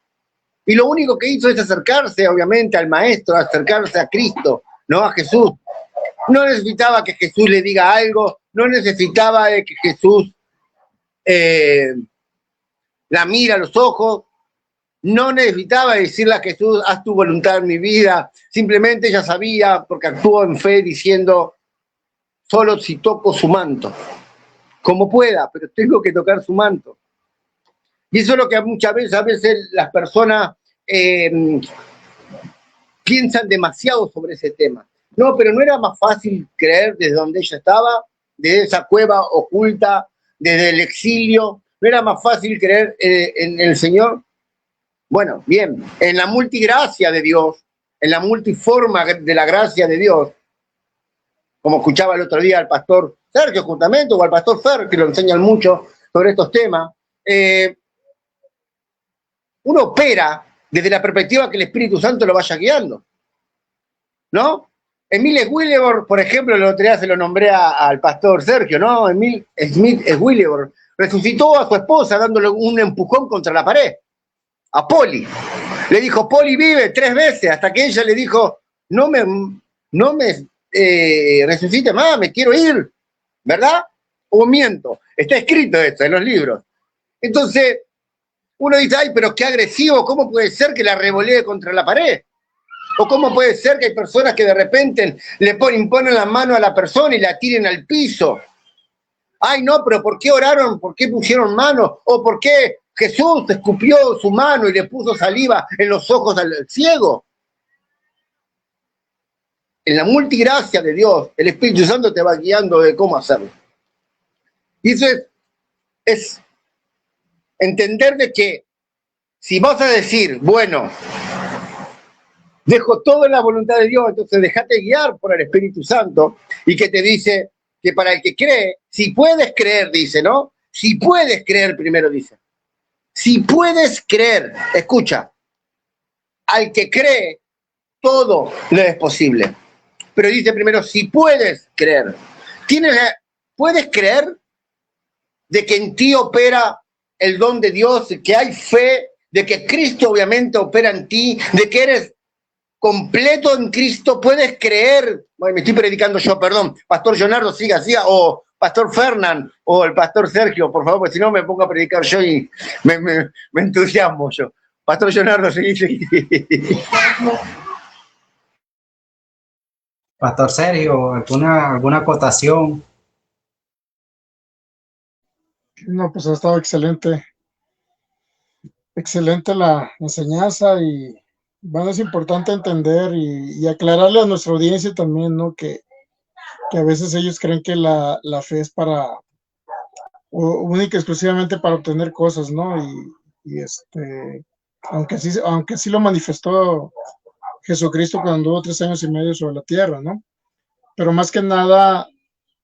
Y lo único que hizo es acercarse, obviamente, al Maestro, acercarse a Cristo, ¿no? A Jesús. No necesitaba que Jesús le diga algo, no necesitaba de que Jesús la mire a los ojos, no necesitaba decirle a Jesús, haz tu voluntad en mi vida. Simplemente ella sabía, porque actuó en fe, diciendo, solo si toco su manto, como pueda, pero tengo que tocar su manto. Y eso es lo que muchas veces, a veces las personas piensan demasiado sobre ese tema. No, pero no era más fácil creer desde donde ella estaba, desde esa cueva oculta, desde el exilio. No era más fácil creer en el Señor. Bueno, bien, en la multigracia de Dios, en la multiforma de la gracia de Dios, como escuchaba el otro día al pastor Sergio justamente, o al pastor Fer, que lo enseñan mucho sobre estos temas, uno opera desde la perspectiva que el Espíritu Santo lo vaya guiando, ¿no? Emile Willeborg, por ejemplo, el otro día se lo nombré al pastor Sergio, ¿no? Emile Smith Willeborg resucitó a su esposa dándole un empujón contra la pared, a Polly. Le dijo, Polly vive 3 veces, hasta que ella le dijo, no me resucite más, me quiero ir, ¿verdad? O miento, está escrito esto en los libros. Entonces, uno dice, ay, pero qué agresivo, ¿cómo puede ser que la revolee contra la pared? ¿O cómo puede ser que hay personas que de repente le imponen la mano a la persona y la tiren al piso? Ay, no, pero ¿por qué oraron? ¿Por qué pusieron mano? ¿O por qué Jesús escupió su mano y le puso saliva en los ojos al ciego? En la multigracia de Dios, el Espíritu Santo te va guiando de cómo hacerlo. Y eso es entender de que si vas a decir, bueno, dejo todo en la voluntad de Dios, entonces déjate guiar por el Espíritu Santo, y que te dice que para el que cree, si puedes creer, dice, ¿no? Si puedes creer, primero dice. Si puedes creer, escucha, al que cree, todo le es posible. Pero dice primero, si puedes creer. ¿Puedes creer de que en ti opera el don de Dios, de que hay fe, de que Cristo obviamente opera en ti, de que eres completo en Cristo? ¿Puedes creer? Bueno, me estoy predicando yo, perdón. Pastor Leonardo, siga, o Pastor Fernán, o el Pastor Sergio, por favor, porque si no me pongo a predicar yo y me entusiasmo yo. Pastor Leonardo, seguí. Pastor Sergio, ¿alguna acotación? No, pues ha estado excelente. Excelente la enseñanza, y bueno, es importante entender y aclararle a nuestra audiencia también, ¿no? Que a veces ellos creen que la fe es única y exclusivamente para obtener cosas, ¿no? Aunque sí lo manifestó Jesucristo cuando anduvo 3 años y medio sobre la tierra, ¿no? Pero más que nada,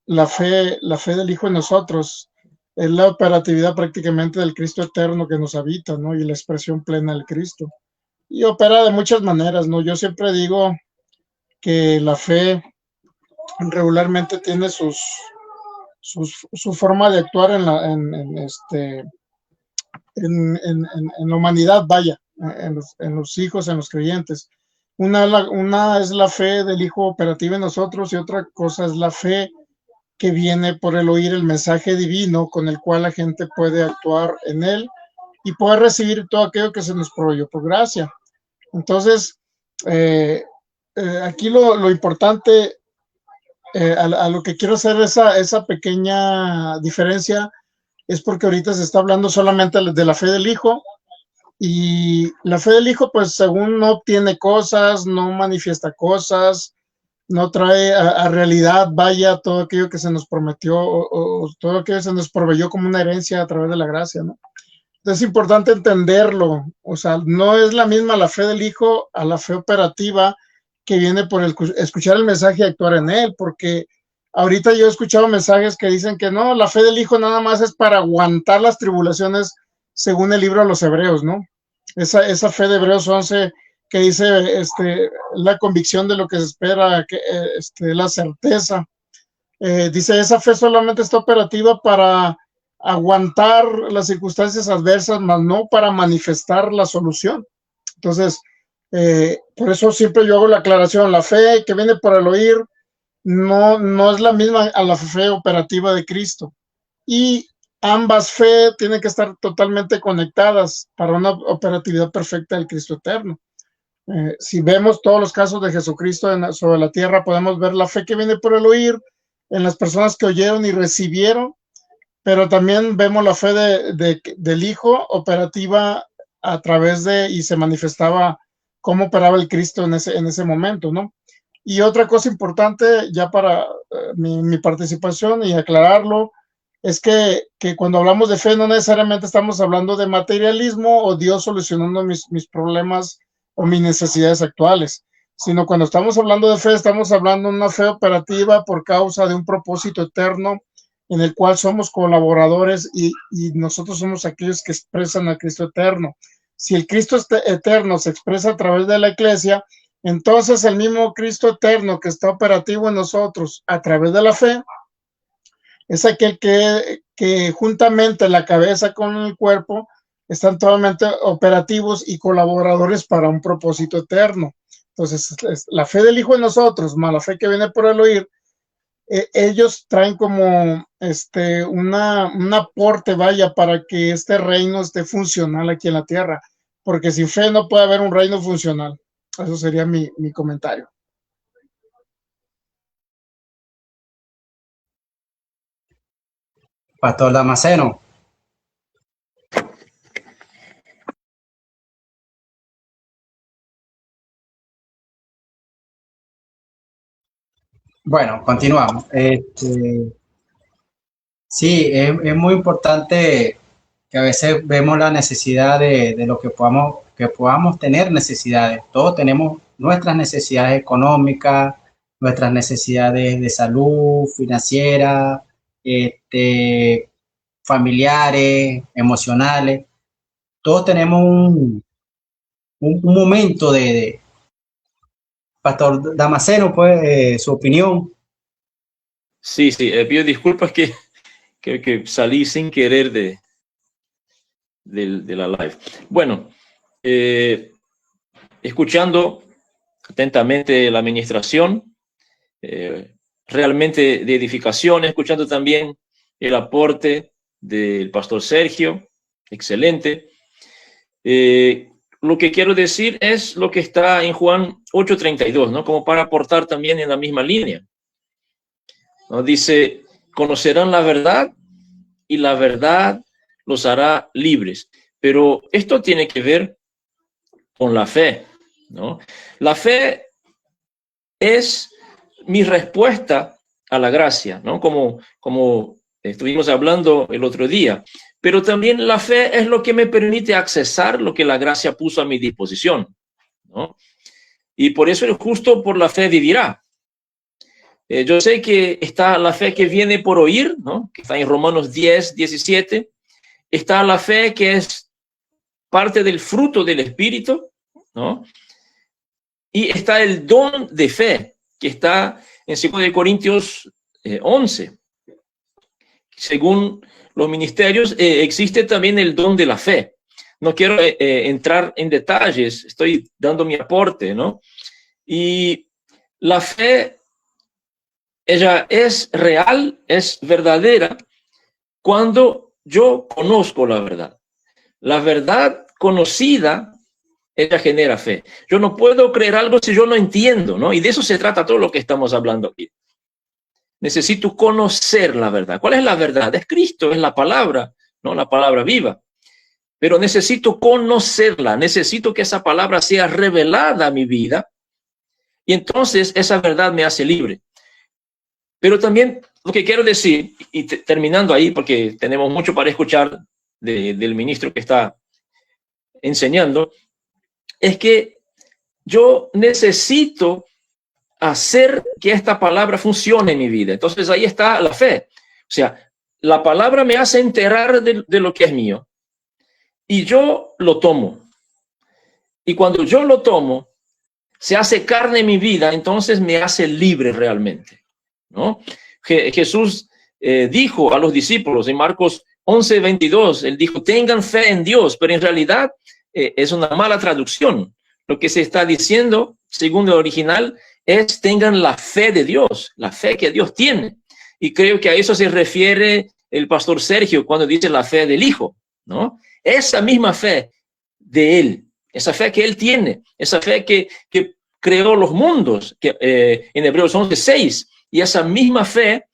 la fe del Hijo en nosotros es la operatividad prácticamente del Cristo eterno que nos habita, ¿no? Y la expresión plena del Cristo. Y opera de muchas maneras, ¿no? Yo siempre digo que la fe regularmente tiene su forma de actuar en la humanidad, vaya, en los hijos, en los creyentes. Una es la fe del Hijo operativa en nosotros, y otra cosa es la fe que viene por el oír el mensaje divino con el cual la gente puede actuar en él y puede recibir todo aquello que se nos proveyó por gracia. Entonces, aquí lo importante, a lo que quiero hacer esa pequeña diferencia, es porque ahorita se está hablando solamente de la fe del Hijo, y la fe del Hijo, pues según no obtiene cosas, no manifiesta cosas, no trae a realidad, vaya, todo aquello que se nos prometió o todo aquello que se nos proveyó como una herencia a través de la gracia, ¿no? Entonces es importante entenderlo, o sea, no es la misma la fe del Hijo a la fe operativa que viene por escuchar el mensaje y actuar en él, porque ahorita yo he escuchado mensajes que dicen que no, la fe del Hijo nada más es para aguantar las tribulaciones según el libro de los Hebreos, ¿no? Esa fe de Hebreos 11 que dice la convicción de lo que se espera, la certeza. Dice, esa fe solamente está operativa para aguantar las circunstancias adversas, mas no para manifestar la solución. Entonces, por eso siempre yo hago la aclaración, la fe que viene por el oír no es la misma a la fe operativa de Cristo. Y ambas fe tienen que estar totalmente conectadas para una operatividad perfecta del Cristo eterno. Si vemos todos los casos de Jesucristo sobre la tierra, podemos ver la fe que viene por el oír en las personas que oyeron y recibieron, pero también vemos la fe del Hijo operativa a través y se manifestaba cómo operaba el Cristo en ese momento, ¿no? Y otra cosa importante, ya para mi participación y aclararlo, es que cuando hablamos de fe no necesariamente estamos hablando de materialismo o Dios solucionando mis problemas o mis necesidades actuales, sino cuando estamos hablando de fe, estamos hablando de una fe operativa por causa de un propósito eterno en el cual somos colaboradores y nosotros somos aquellos que expresan al Cristo eterno. Si el Cristo eterno se expresa a través de la iglesia, entonces el mismo Cristo eterno que está operativo en nosotros a través de la fe es aquel que juntamente la cabeza con el cuerpo están totalmente operativos y colaboradores para un propósito eterno. Entonces, la fe del Hijo en nosotros, más la fe que viene por el oír, ellos traen como un aporte, vaya, para que este reino esté funcional aquí en la tierra, porque sin fe no puede haber un reino funcional. Eso sería mi comentario. Pastor Damasceno. Bueno, continuamos. Sí, es muy importante que a veces vemos la necesidad de lo que podamos tener necesidades. Todos tenemos nuestras necesidades económicas, nuestras necesidades de salud, financiera, familiares, emocionales. Todos tenemos un momento Pastor Damasceno, pues, su opinión. Sí, pido disculpas que salí sin querer de la live. Bueno, escuchando atentamente la administración, realmente de edificación, escuchando también el aporte del pastor Sergio, excelente. Lo que quiero decir es lo que está en Juan 8:32, ¿no? Como para aportar también en la misma línea, ¿no? Dice, conocerán la verdad y la verdad los hará libres. Pero esto tiene que ver con la fe, ¿no? La fe es mi respuesta a la gracia, ¿no? Como estuvimos hablando el otro día. Pero también la fe es lo que me permite accesar lo que la gracia puso a mi disposición, ¿no? Y por eso el justo por la fe vivirá. Yo sé que está la fe que viene por oír, ¿no? Que está en Romanos 10:17. Está la fe que es parte del fruto del Espíritu, ¿no? Y está el don de fe, que está en 2 Corintios 11. Según los ministerios, existe también el don de la fe. No quiero entrar en detalles, estoy dando mi aporte, ¿no? Y la fe, ella es real, es verdadera, cuando yo conozco la verdad. La verdad conocida, ella genera fe. Yo no puedo creer algo si yo no entiendo, ¿no? Y de eso se trata todo lo que estamos hablando aquí. Necesito conocer la verdad. ¿Cuál es la verdad? Es Cristo, es la palabra, ¿no? La palabra viva. Pero necesito conocerla, necesito que esa palabra sea revelada a mi vida y entonces esa verdad me hace libre. Pero también lo que quiero decir, y terminando ahí porque tenemos mucho para escuchar del ministro que está enseñando, es que yo necesito hacer que esta palabra funcione en mi vida. Entonces ahí está la fe. O sea, la palabra me hace enterar de lo que es mío y yo lo tomo. Y cuando yo lo tomo, se hace carne en mi vida, entonces me hace libre realmente, ¿no? Jesús dijo a los discípulos en Marcos 11:22, él dijo, tengan fe en Dios, pero en realidad es una mala traducción. Lo que se está diciendo, según el original, es tengan la fe de Dios, la fe que Dios tiene. Y creo que a eso se refiere el pastor Sergio cuando dice la fe del Hijo, ¿no? Esa misma fe de Él, esa fe que Él tiene, esa fe que creó los mundos, que en Hebreos 11:6, y esa misma fe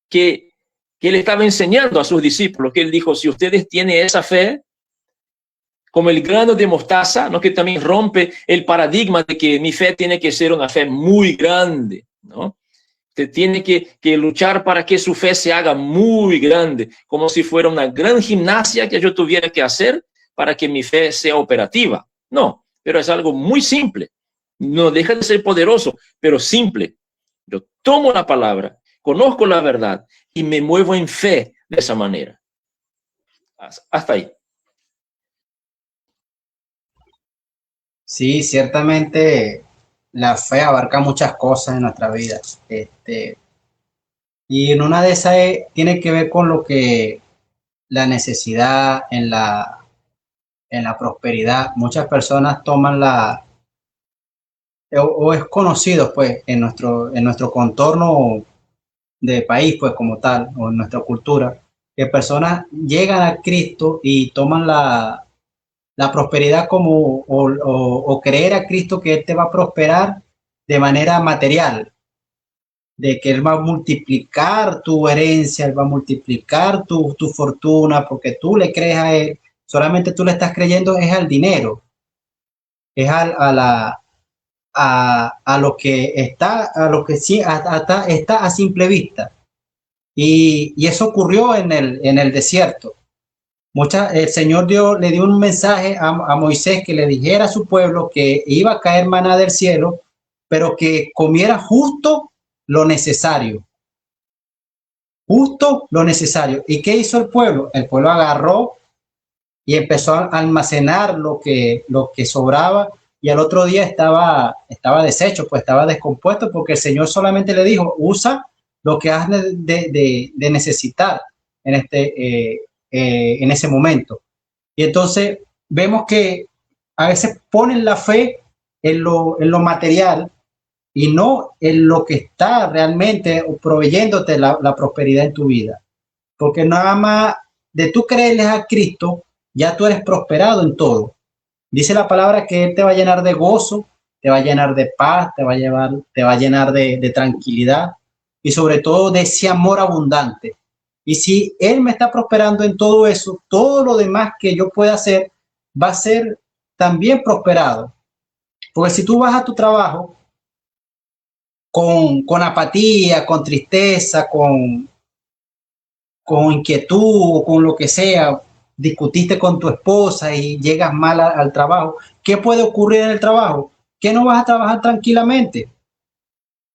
que Él estaba enseñando a sus discípulos, que Él dijo, si ustedes tienen esa fe, como el grano de mostaza, ¿no? Que también rompe el paradigma de que mi fe tiene que ser una fe muy grande, ¿no? Usted tiene que luchar para que su fe se haga muy grande, como si fuera una gran gimnasia que yo tuviera que hacer para que mi fe sea operativa. No, pero es algo muy simple. No deja de ser poderoso, pero simple. Yo tomo la palabra, conozco la verdad y me muevo en fe de esa manera. Hasta ahí. Sí, ciertamente la fe abarca muchas cosas en nuestra vida. Y en una de esas tiene que ver con lo que la necesidad en la prosperidad. Muchas personas toman o es conocido pues en nuestro contorno de país pues como tal, o en nuestra cultura, que personas llegan a Cristo y toman la prosperidad como, o creer a Cristo que Él te va a prosperar de manera material, de que Él va a multiplicar tu herencia, Él va a multiplicar tu fortuna, porque tú le crees a Él, solamente tú le estás creyendo es al dinero, es a lo que está, a lo que sí está a simple vista. Y eso ocurrió en el desierto. El Señor le dio un mensaje a Moisés que le dijera a su pueblo que iba a caer maná del cielo, pero que comiera justo lo necesario. Justo lo necesario. ¿Y qué hizo el pueblo? El pueblo agarró y empezó a almacenar lo que sobraba, y al otro día estaba deshecho, pues estaba descompuesto, porque el Señor solamente le dijo, usa lo que has de necesitar en ese momento. Y entonces vemos que a veces ponen la fe en lo material y no en lo que está realmente proveyéndote la prosperidad en tu vida. Porque nada más de tú creerles a Cristo, ya tú eres prosperado en todo. Dice la palabra que Él te va a llenar de gozo, te va a llenar de paz, te va a llenar de tranquilidad y sobre todo de ese amor abundante. Y si Él me está prosperando en todo eso, todo lo demás que yo pueda hacer va a ser también prosperado. Porque si tú vas a tu trabajo con apatía, con tristeza, con inquietud o con lo que sea, discutiste con tu esposa y llegas mal al trabajo, ¿qué puede ocurrir en el trabajo? Que no vas a trabajar tranquilamente,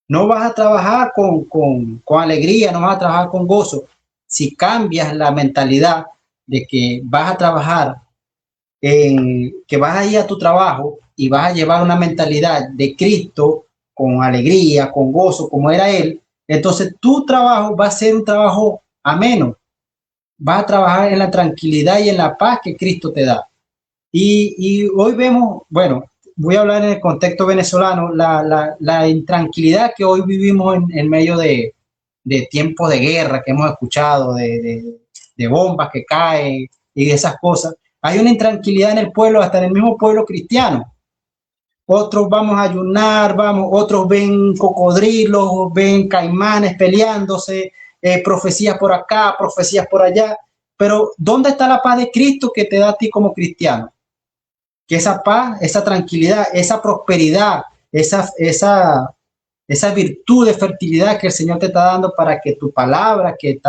no vas a trabajar con alegría, no vas a trabajar con gozo. Si cambias la mentalidad de que vas a trabajar, que vas a ir a tu trabajo y vas a llevar una mentalidad de Cristo, con alegría, con gozo, como era Él, entonces tu trabajo va a ser un trabajo ameno. Vas a trabajar en la tranquilidad y en la paz que Cristo te da. Y hoy vemos, bueno, voy a hablar en el contexto venezolano, la intranquilidad que hoy vivimos en medio de tiempos de guerra que hemos escuchado, de bombas que caen y de esas cosas. Hay una intranquilidad en el pueblo, hasta en el mismo pueblo cristiano. Otros vamos a ayunar, otros ven cocodrilos, ven caimanes peleándose, profecías por acá, profecías por allá. Pero ¿dónde está la paz de Cristo que te da a ti como cristiano? Que esa paz, esa tranquilidad, esa prosperidad, esa virtud de fertilidad que el Señor te está dando para que tu palabra que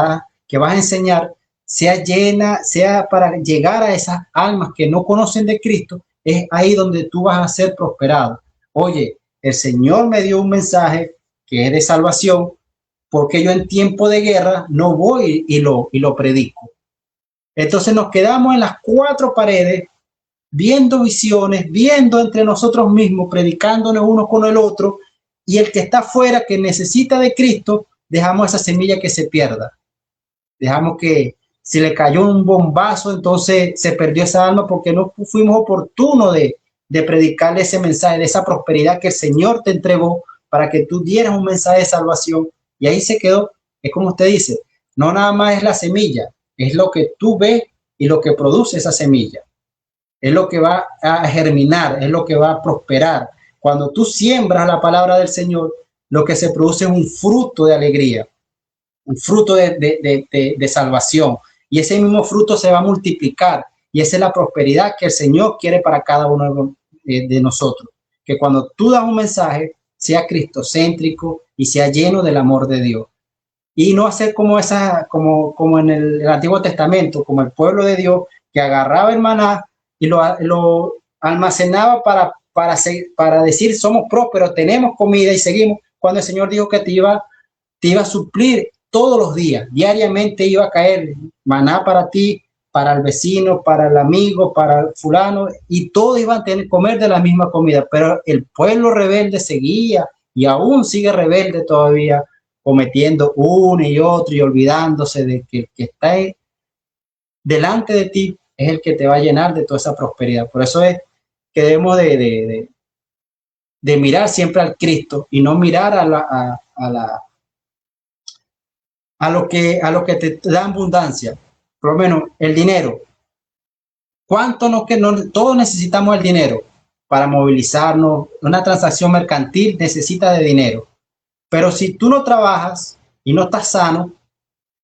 vas a enseñar sea llena, sea para llegar a esas almas que no conocen de Cristo, es ahí donde tú vas a ser prosperado. Oye, el Señor me dio un mensaje que es de salvación, porque yo en tiempo de guerra no voy y lo predico. Entonces nos quedamos en las cuatro paredes, viendo visiones, viendo entre nosotros mismos, predicándonos uno con el otro, y el que está afuera, que necesita de Cristo, dejamos esa semilla que se pierda. Dejamos que si le cayó un bombazo, entonces se perdió esa alma porque no fuimos oportunos de predicarle ese mensaje, de esa prosperidad que el Señor te entregó para que tú dieras un mensaje de salvación. Y ahí se quedó. Es como usted dice, no nada más es la semilla, es lo que tú ves y lo que produce esa semilla. Es lo que va a germinar, es lo que va a prosperar. Cuando tú siembras la palabra del Señor, lo que se produce es un fruto de alegría, un fruto de salvación. Y ese mismo fruto se va a multiplicar. Y esa es la prosperidad que el Señor quiere para cada uno de nosotros. Que cuando tú das un mensaje, sea cristocéntrico y sea lleno del amor de Dios. Y no hacer como en el Antiguo Testamento, como el pueblo de Dios que agarraba el maná y lo almacenaba para decir somos prósperos, tenemos comida y seguimos, cuando el Señor dijo que te iba a suplir todos los días, diariamente iba a caer maná para ti, para el vecino, para el amigo, para el fulano, y todos iban a comer de la misma comida, pero el pueblo rebelde seguía y aún sigue rebelde todavía, cometiendo uno y otro y olvidándose de que el que está delante de ti es el que te va a llenar de toda esa prosperidad. Por eso es que debemos de de mirar siempre al Cristo y no mirar a lo que te da abundancia. Por lo menos el dinero. ¿Cuánto todos necesitamos el dinero para movilizarnos? Una transacción mercantil necesita de dinero. Pero si tú no trabajas y no estás sano,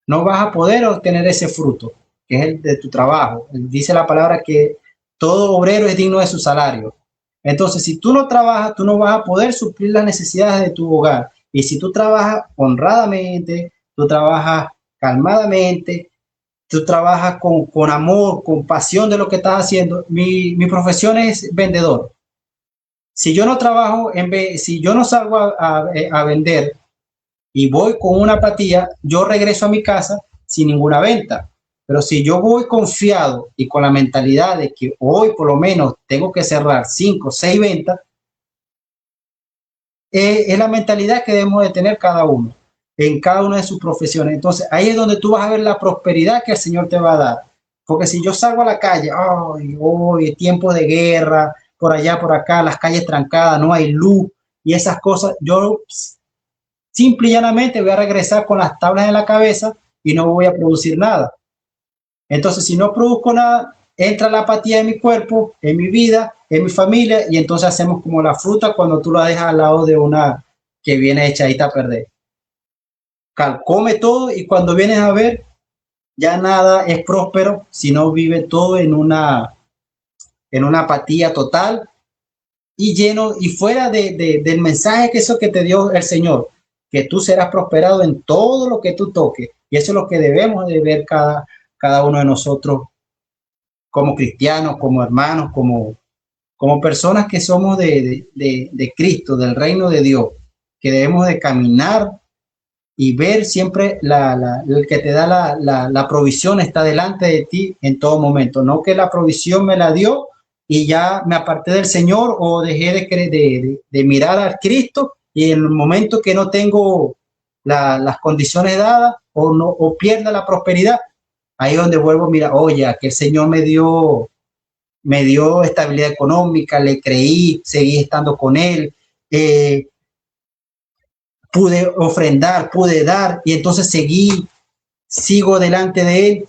no vas a poder obtener ese fruto, que es el de tu trabajo. Dice la palabra que todo obrero es digno de su salario. Entonces, si tú no trabajas, tú no vas a poder suplir las necesidades de tu hogar. Y si tú trabajas honradamente, tú trabajas calmadamente, tú trabajas con amor, con pasión de lo que estás haciendo. Mi profesión es vendedor. Si yo no trabajo, si yo no salgo a vender y voy con una apatía, yo regreso a mi casa sin ninguna venta. Pero si yo voy confiado y con la mentalidad de que hoy por lo menos tengo que cerrar 5 o 6 ventas, es la mentalidad que debemos de tener cada uno, en cada una de sus profesiones. Entonces ahí es donde tú vas a ver la prosperidad que el Señor te va a dar. Porque si yo salgo a la calle, hoy tiempo de guerra, por allá, por acá, las calles trancadas, no hay luz y esas cosas, yo simple y llanamente voy a regresar con las tablas en la cabeza y no voy a producir nada. Entonces, si no produzco nada, entra la apatía en mi cuerpo, en mi vida, en mi familia, y entonces hacemos como la fruta cuando tú la dejas al lado de una que viene echadita a perder. Come todo y cuando vienes a ver, ya nada es próspero, sino vive todo en una apatía total y lleno y fuera del mensaje que te dio el Señor, que tú serás prosperado en todo lo que tú toques. Y eso es lo que debemos de ver cada uno de nosotros como cristianos, como hermanos, como personas que somos de Cristo, del reino de Dios, que debemos de caminar y ver siempre el que te da la provisión está delante de ti en todo momento. No que la provisión me la dio y ya me aparté del Señor o dejé de mirar al Cristo y en el momento que no tengo las condiciones dadas o pierda la prosperidad, ahí es donde vuelvo, mira, oye, que el Señor me dio estabilidad económica, le creí, seguí estando con Él, pude ofrendar, pude dar y entonces sigo delante de Él.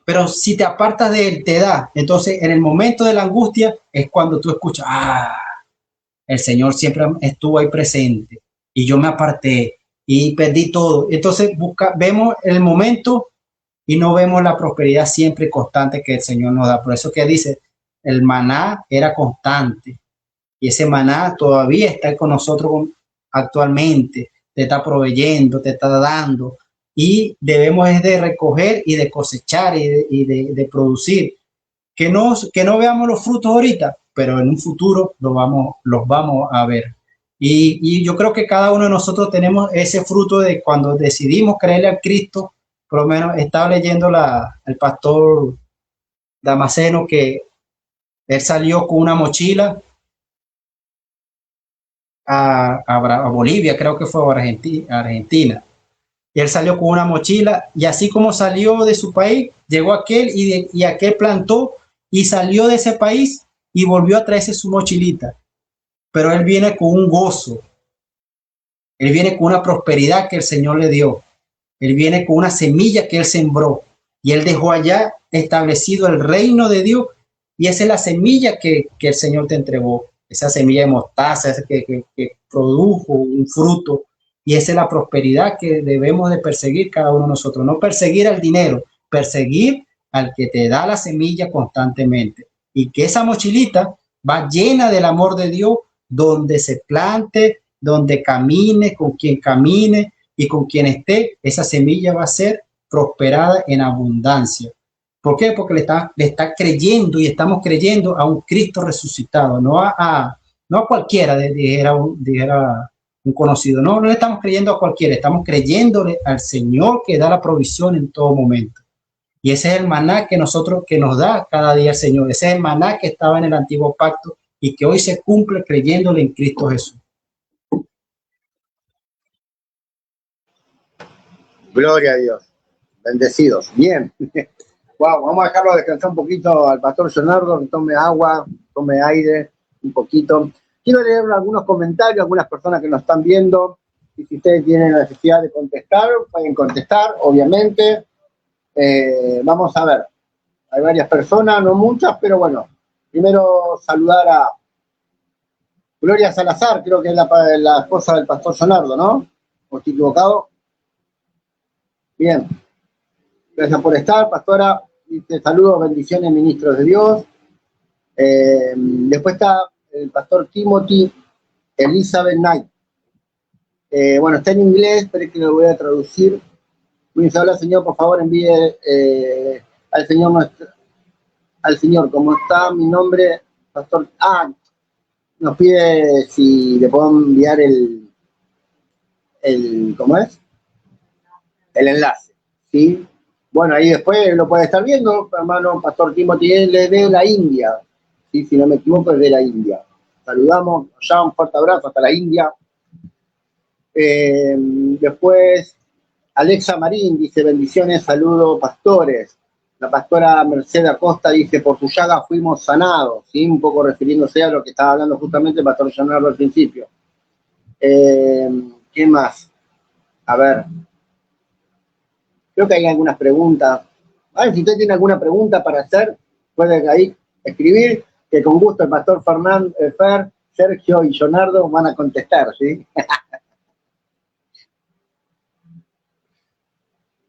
Pero si te apartas de Él, te da. Entonces, en el momento de la angustia es cuando tú escuchas, el Señor siempre estuvo ahí presente y yo me aparté y perdí todo. Entonces, vemos el momento y no vemos la prosperidad siempre constante que el Señor nos da. Por eso que dice, el maná era constante y ese maná todavía está con nosotros actualmente, te está proveyendo, te está dando y debemos de recoger y de cosechar y de producir. Que no veamos los frutos ahorita, pero en un futuro los vamos a ver. Y yo creo que cada uno de nosotros tenemos ese fruto de cuando decidimos creerle al Cristo. Por lo menos estaba leyendo el pastor Damasceno que él salió con una mochila a Bolivia, creo que fue a Argentina. Y él salió con una mochila y así como salió de su país, llegó aquel y aquel plantó y salió de ese país y volvió a traerse su mochilita. Pero él viene con un gozo, él viene con una prosperidad que el Señor le dio, él viene con una semilla que él sembró y él dejó allá establecido el reino de Dios y esa es la semilla que el Señor te entregó, esa semilla de mostaza, esa que produjo un fruto y esa es la prosperidad que debemos de perseguir cada uno de nosotros, no perseguir al dinero, perseguir al que te da la semilla constantemente y que esa mochilita va llena del amor de Dios donde se plante, donde camine, con quien camine y con quien esté, esa semilla va a ser prosperada en abundancia. ¿Por qué? Porque le está creyendo y estamos creyendo a un Cristo resucitado, no a cualquiera, dijera un conocido, no le estamos creyendo a cualquiera, estamos creyéndole al Señor que da la provisión en todo momento. Y ese es el maná que nos da cada día el Señor. Ese es el maná que estaba en el antiguo pacto y que hoy se cumple creyéndole en Cristo Jesús. Gloria a Dios. Bendecidos. Bien. Wow, vamos a dejarlo descansar un poquito al pastor Leonardo, que tome agua, tome aire un poquito. Quiero leer algunos comentarios, algunas personas que nos están viendo, y si ustedes tienen la necesidad de contestar, pueden contestar, obviamente. Vamos a ver, hay varias personas, no muchas, pero bueno, primero saludar a Gloria Salazar, creo que es la esposa del pastor Leonardo, ¿no? ¿O estoy equivocado? Bien, gracias por estar, pastora. Dice saludos, bendiciones, ministros de Dios. Después está el pastor Timothy Elizabeth Knight. Bueno, está en inglés, pero es que lo voy a traducir. Muy bien, habla, Señor, por favor, envíe al Señor, como está mi nombre, pastor. Nos pide si le puedo enviar ¿cómo es? El enlace, ¿sí? Bueno, ahí después lo puede estar viendo, hermano pastor Timothy, él es de la India, ¿sí? Si no me equivoco, es de la India. Saludamos, ya un fuerte abrazo hasta la India. Después, Alexa Marín dice, bendiciones, saludos, pastores. La pastora Mercedes Acosta dice, por su llaga fuimos sanados, ¿sí? Un poco refiriéndose a lo que estaba hablando justamente el pastor Leonardo al principio. ¿Qué más? A ver. Creo que hay algunas preguntas. A ver, si usted tiene alguna pregunta para hacer, puede ahí escribir, que con gusto el pastor Fer, Sergio y Leonardo van a contestar, ¿sí?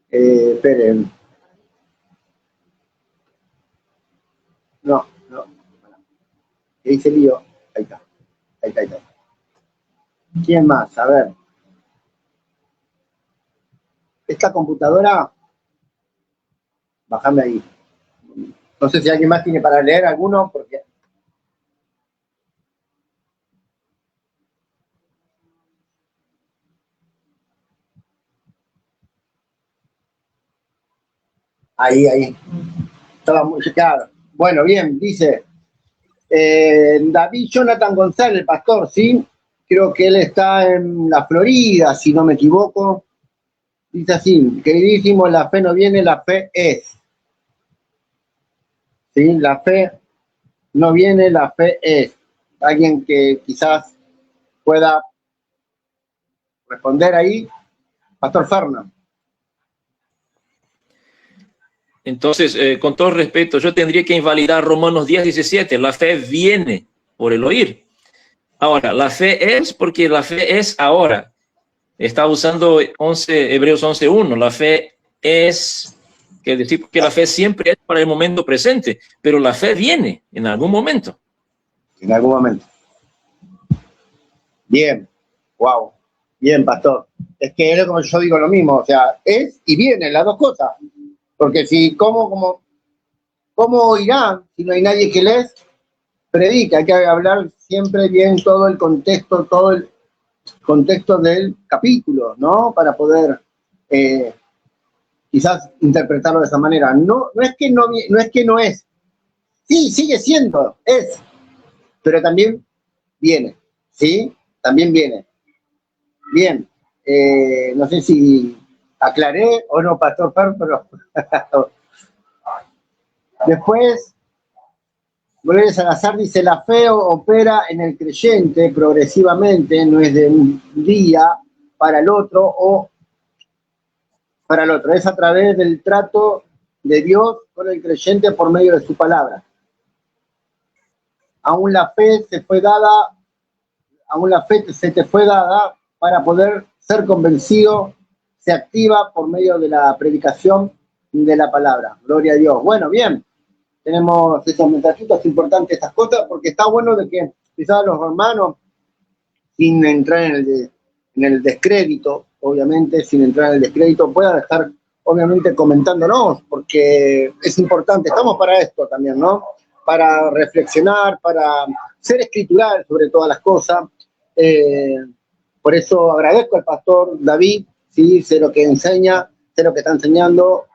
Esperen. No. ¿Qué dice Lío? Ahí está. ¿Quién más? A ver. Esta computadora, bájame ahí. No sé si alguien más tiene para leer alguno, porque... Ahí. Estaba muy claro. Bueno, bien, dice David Jonathan González, el pastor, ¿sí? Creo que él está en la Florida, si no me equivoco. Dice así, queridísimo, la fe no viene, la fe es. ¿Sí? La fe no viene, la fe es. Alguien que quizás pueda responder ahí. Pastor Fernando. Entonces, con todo respeto, yo tendría que invalidar Romanos 10:17. La fe viene por el oír. Ahora, la fe es porque la fe es ahora. Está usando Hebreos 11:1. La fe es, que decir que la fe siempre es para el momento presente, pero la fe viene en algún momento. En algún momento. Bien. Wow. Bien, pastor. Es que es como yo digo lo mismo, o sea, es y viene, las dos cosas. Porque si, ¿cómo irá si no hay nadie que les predica? Hay que hablar siempre bien todo el contexto del capítulo, ¿no? Para poder quizás interpretarlo de esa manera. No es que no es. Sí, sigue siendo, es. Pero también viene, ¿sí? También viene. Bien. No sé si aclaré o no, pastor Fer, pero... Después, Gloria Salazar dice, la fe opera en el creyente progresivamente, no es de un día para el otro o para el otro, es a través del trato de Dios con el creyente por medio de su palabra. Aún la fe se te fue dada para poder ser convencido, se activa por medio de la predicación de la palabra. Gloria a Dios. Bueno, bien. Tenemos estos mensajitos importantes, estas cosas, porque está bueno de que quizás los hermanos, sin entrar en el descrédito, obviamente, puedan estar, obviamente, comentándonos, porque es importante. Estamos para esto también, ¿no? Para reflexionar, para ser escritural sobre todas las cosas. Por eso agradezco al pastor David, ¿sí? Sé lo que enseña, sé lo que está enseñando,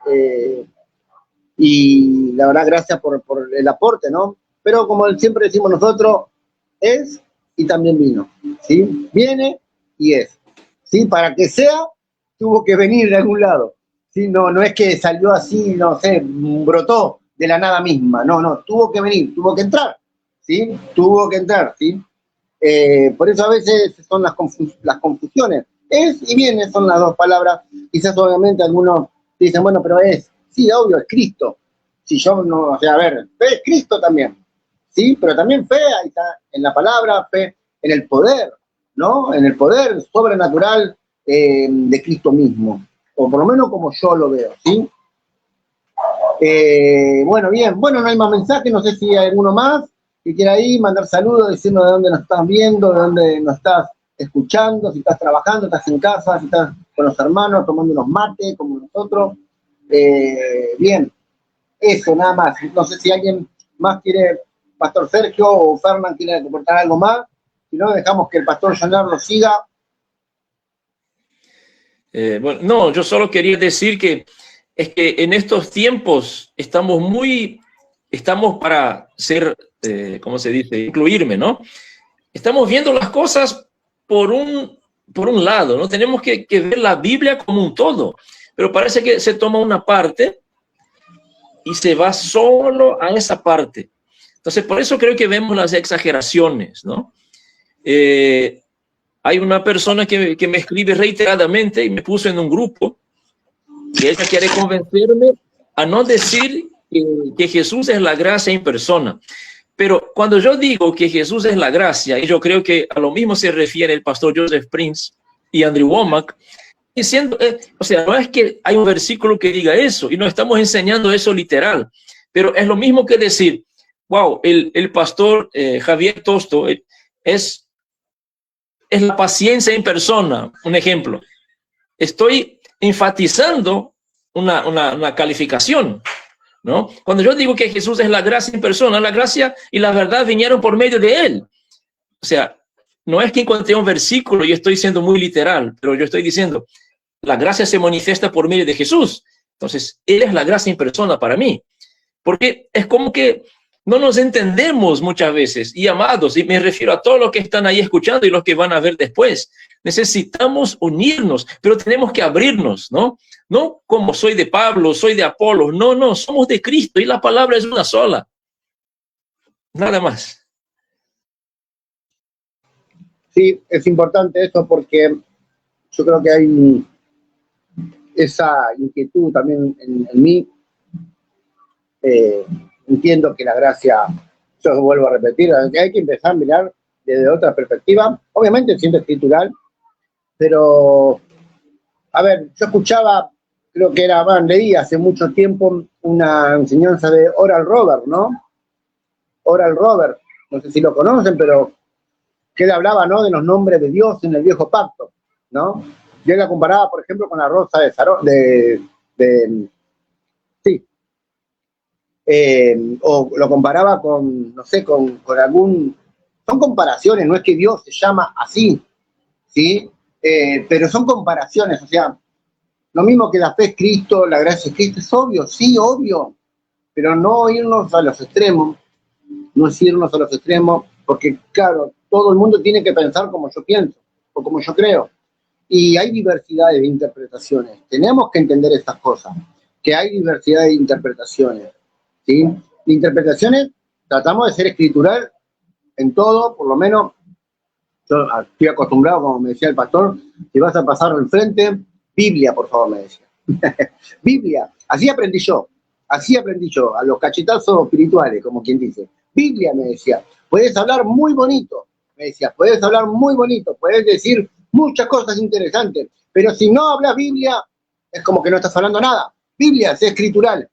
y la verdad, gracias por el aporte, ¿no? Pero como siempre decimos nosotros, es y también vino, ¿sí? Viene y es, ¿sí? Para que sea, tuvo que venir de algún lado, ¿sí? No es que salió así, no sé, brotó de la nada misma, no, tuvo que venir, tuvo que entrar, ¿sí? Tuvo que entrar, ¿sí? Por eso a veces son las confusiones. Es y viene son las dos palabras. Quizás obviamente algunos dicen, bueno, pero sí, obvio, es Cristo. Si yo no, o sea, a ver, fe es Cristo también, ¿sí? Pero también fe, ahí está, en la palabra, fe en el poder, ¿no? En el poder sobrenatural de Cristo mismo, o por lo menos como yo lo veo, ¿sí? Bueno, bien, bueno, no hay más mensajes, no sé si hay alguno más que quiera ahí mandar saludos, decirnos de dónde nos estás viendo, de dónde nos estás escuchando, si estás trabajando, estás en casa, si estás con los hermanos tomando unos mates como nosotros. Bien, eso nada más. No sé si alguien más quiere, Pastor Sergio o Fernán quiere comentar algo más. Si no, dejamos que el Pastor Leonardo siga. Bueno, no, yo solo quería decir que es que en estos tiempos estamos para ser, ¿cómo se dice? Incluirme, ¿no? Estamos viendo las cosas por un lado, ¿no? Tenemos que ver la Biblia como un todo, pero parece que se toma una parte y se va solo a esa parte. Entonces, por eso creo que vemos las exageraciones, ¿no? Hay una persona que me escribe reiteradamente y me puso en un grupo que ella quiere convencerme a no decir que Jesús es la gracia en persona. Pero cuando yo digo que Jesús es la gracia, y yo creo que a lo mismo se refiere el pastor Joseph Prince y Andrew Womack, diciendo, o sea, no es que hay un versículo que diga eso, y no estamos enseñando eso literal, pero es lo mismo que decir, wow, el pastor Javier Tosto es la paciencia en persona, un ejemplo. Estoy enfatizando una calificación, ¿no? Cuando yo digo que Jesús es la gracia en persona, la gracia y la verdad vinieron por medio de él. O sea, no es que encontré un versículo y estoy siendo muy literal, pero yo estoy diciendo, la gracia se manifiesta por medio de Jesús. Entonces, él es la gracia en persona para mí. Porque es como que no nos entendemos muchas veces. Y amados, y me refiero a todos los que están ahí escuchando y los que van a ver después, necesitamos unirnos, pero tenemos que abrirnos, ¿no? No como soy de Pablo, soy de Apolo, no, somos de Cristo y la palabra es una sola. Nada más. Sí, es importante esto porque yo creo que hay esa inquietud también en mí. Entiendo que la gracia, yo vuelvo a repetir, hay que empezar a mirar desde otra perspectiva, obviamente siendo escritural, pero, a ver, yo escuchaba, creo que leí hace mucho tiempo una enseñanza de Oral Roberts, ¿no? Oral Roberts, no sé si lo conocen, pero que él hablaba, ¿no?, de los nombres de Dios en el Viejo Pacto, ¿no? Yo la comparaba, por ejemplo, con la rosa de Sarón, sí, o lo comparaba con, no sé, con algún... Son comparaciones, no es que Dios se llama así, ¿sí? Pero son comparaciones, o sea, lo mismo que la fe es Cristo, la gracia es Cristo, es obvio, sí, obvio, pero no irnos a los extremos, porque, claro, todo el mundo tiene que pensar como yo pienso, o como yo creo, y hay diversidad de interpretaciones, tenemos que entender estas cosas, que hay diversidad de interpretaciones, ¿sí? De interpretaciones, tratamos de ser escritural en todo, por lo menos, yo estoy acostumbrado, como me decía el pastor, si vas a pasar al frente, Biblia, por favor, me decía. Biblia, así aprendí yo, a los cachetazos espirituales, como quien dice. Biblia, me decía, puedes hablar muy bonito, me decía, puedes hablar muy bonito, puedes decir muchas cosas interesantes, pero si no hablas Biblia, es como que no estás hablando nada. Biblia es escritural.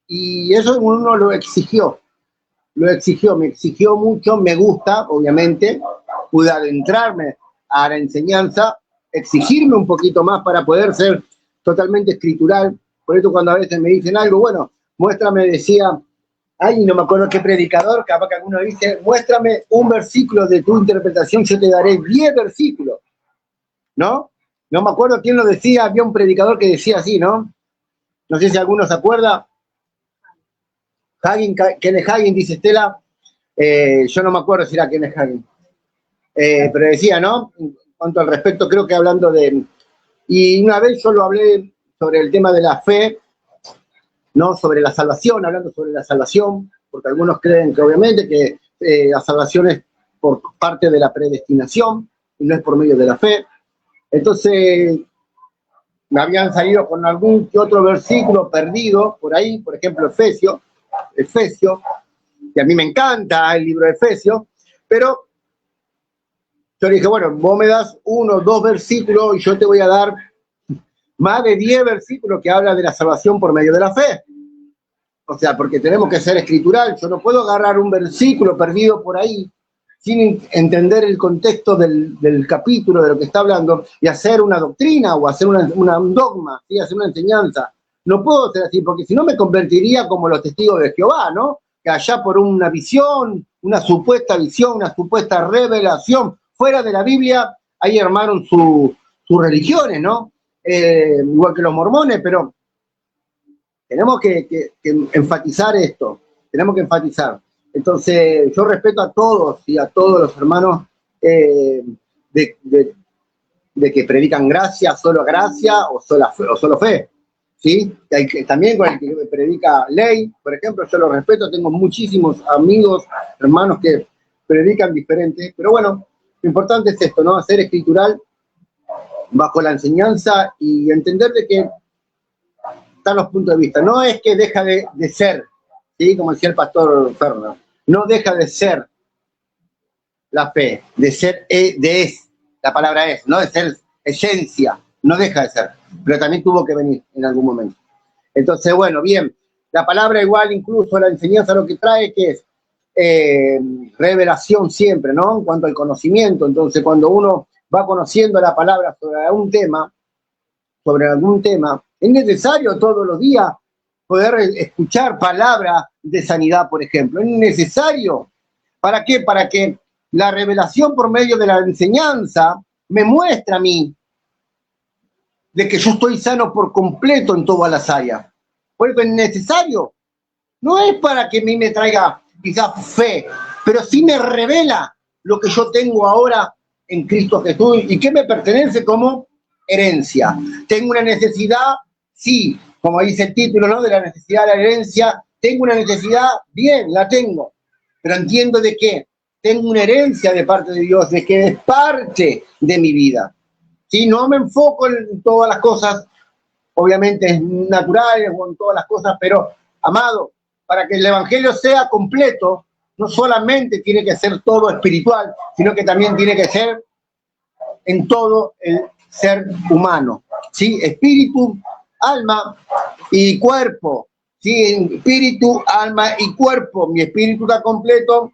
Y eso uno lo exigió, me exigió mucho, me gusta, obviamente, pude adentrarme a la enseñanza, exigirme un poquito más para poder ser totalmente escritural. Por eso cuando a veces me dicen algo, bueno, muéstrame, decía, ay, no me acuerdo qué predicador, capaz que alguno dice, muéstrame un versículo de tu interpretación, yo te daré 10 versículos, ¿no? No me acuerdo quién lo decía, había un predicador que decía así, ¿no? No sé si alguno se acuerda. Kenneth Hagin, dice Estela, yo no me acuerdo si era Kenneth Hagin, pero decía, ¿no? En cuanto al respecto, creo que hablando de... Y una vez yo lo hablé sobre el tema de la fe, ¿no? Sobre la salvación, hablando sobre la salvación, porque algunos creen que obviamente que la salvación es por parte de la predestinación y no es por medio de la fe. Entonces, me habían salido con algún que otro versículo perdido por ahí, por ejemplo, Efesios, que a mí me encanta el libro de Efesios, pero yo le dije, bueno, vos me das 1 o 2 versículos y yo te voy a dar más de 10 versículos que hablan de la salvación por medio de la fe. O sea, porque tenemos que ser escritural. Yo no puedo agarrar un versículo perdido por ahí sin entender el contexto del capítulo, de lo que está hablando, y hacer una doctrina o hacer un dogma, ¿sí? Hacer una enseñanza. No puedo ser así, porque si no me convertiría como los testigos de Jehová, ¿no? Que allá por una visión, una supuesta visión, una supuesta revelación, fuera de la Biblia, ahí armaron sus religiones, ¿no? Igual que los mormones, pero tenemos que enfatizar esto, tenemos que enfatizar. Entonces, yo respeto a todos y a todos los hermanos de que predican gracia o solo fe, ¿sí? También con el que predica ley, por ejemplo, yo lo respeto, tengo muchísimos amigos, hermanos que predican diferente, pero bueno, lo importante es esto, ¿no? Hacer escritural bajo la enseñanza y entender de que están los puntos de vista. No es que deja de ser, ¿sí? Como decía el pastor Fernando, no deja de ser la fe, de ser, la palabra es, no de ser esencia, no deja de ser, pero también tuvo que venir en algún momento. Entonces, bueno, bien, la palabra igual, incluso la enseñanza lo que trae, que es revelación siempre, ¿no? En cuanto al conocimiento. Entonces, cuando uno va conociendo la palabra sobre algún tema, es necesario todos los días poder escuchar palabras de sanidad, por ejemplo. Es necesario. ¿Para qué? Para que la revelación por medio de la enseñanza me muestra a mí de que yo estoy sano por completo en todas las áreas. Por eso es necesario. No es para que a mí me traiga quizás fe, pero sí me revela lo que yo tengo ahora en Cristo Jesús y que me pertenece como herencia. ¿Tengo una necesidad? Sí, como dice el título, ¿no? De la necesidad de la herencia. ¿Tengo una necesidad? Bien, la tengo. Pero entiendo de qué. Tengo una herencia de parte de Dios, de que es parte de mi vida. ¿Sí? No me enfoco en todas las cosas, obviamente, naturales o en todas las cosas, pero, amado, para que el evangelio sea completo, no solamente tiene que ser todo espiritual, sino que también tiene que ser en todo el ser humano, ¿sí? Espíritu, alma y cuerpo, ¿sí? Espíritu, alma y cuerpo. Mi espíritu está completo,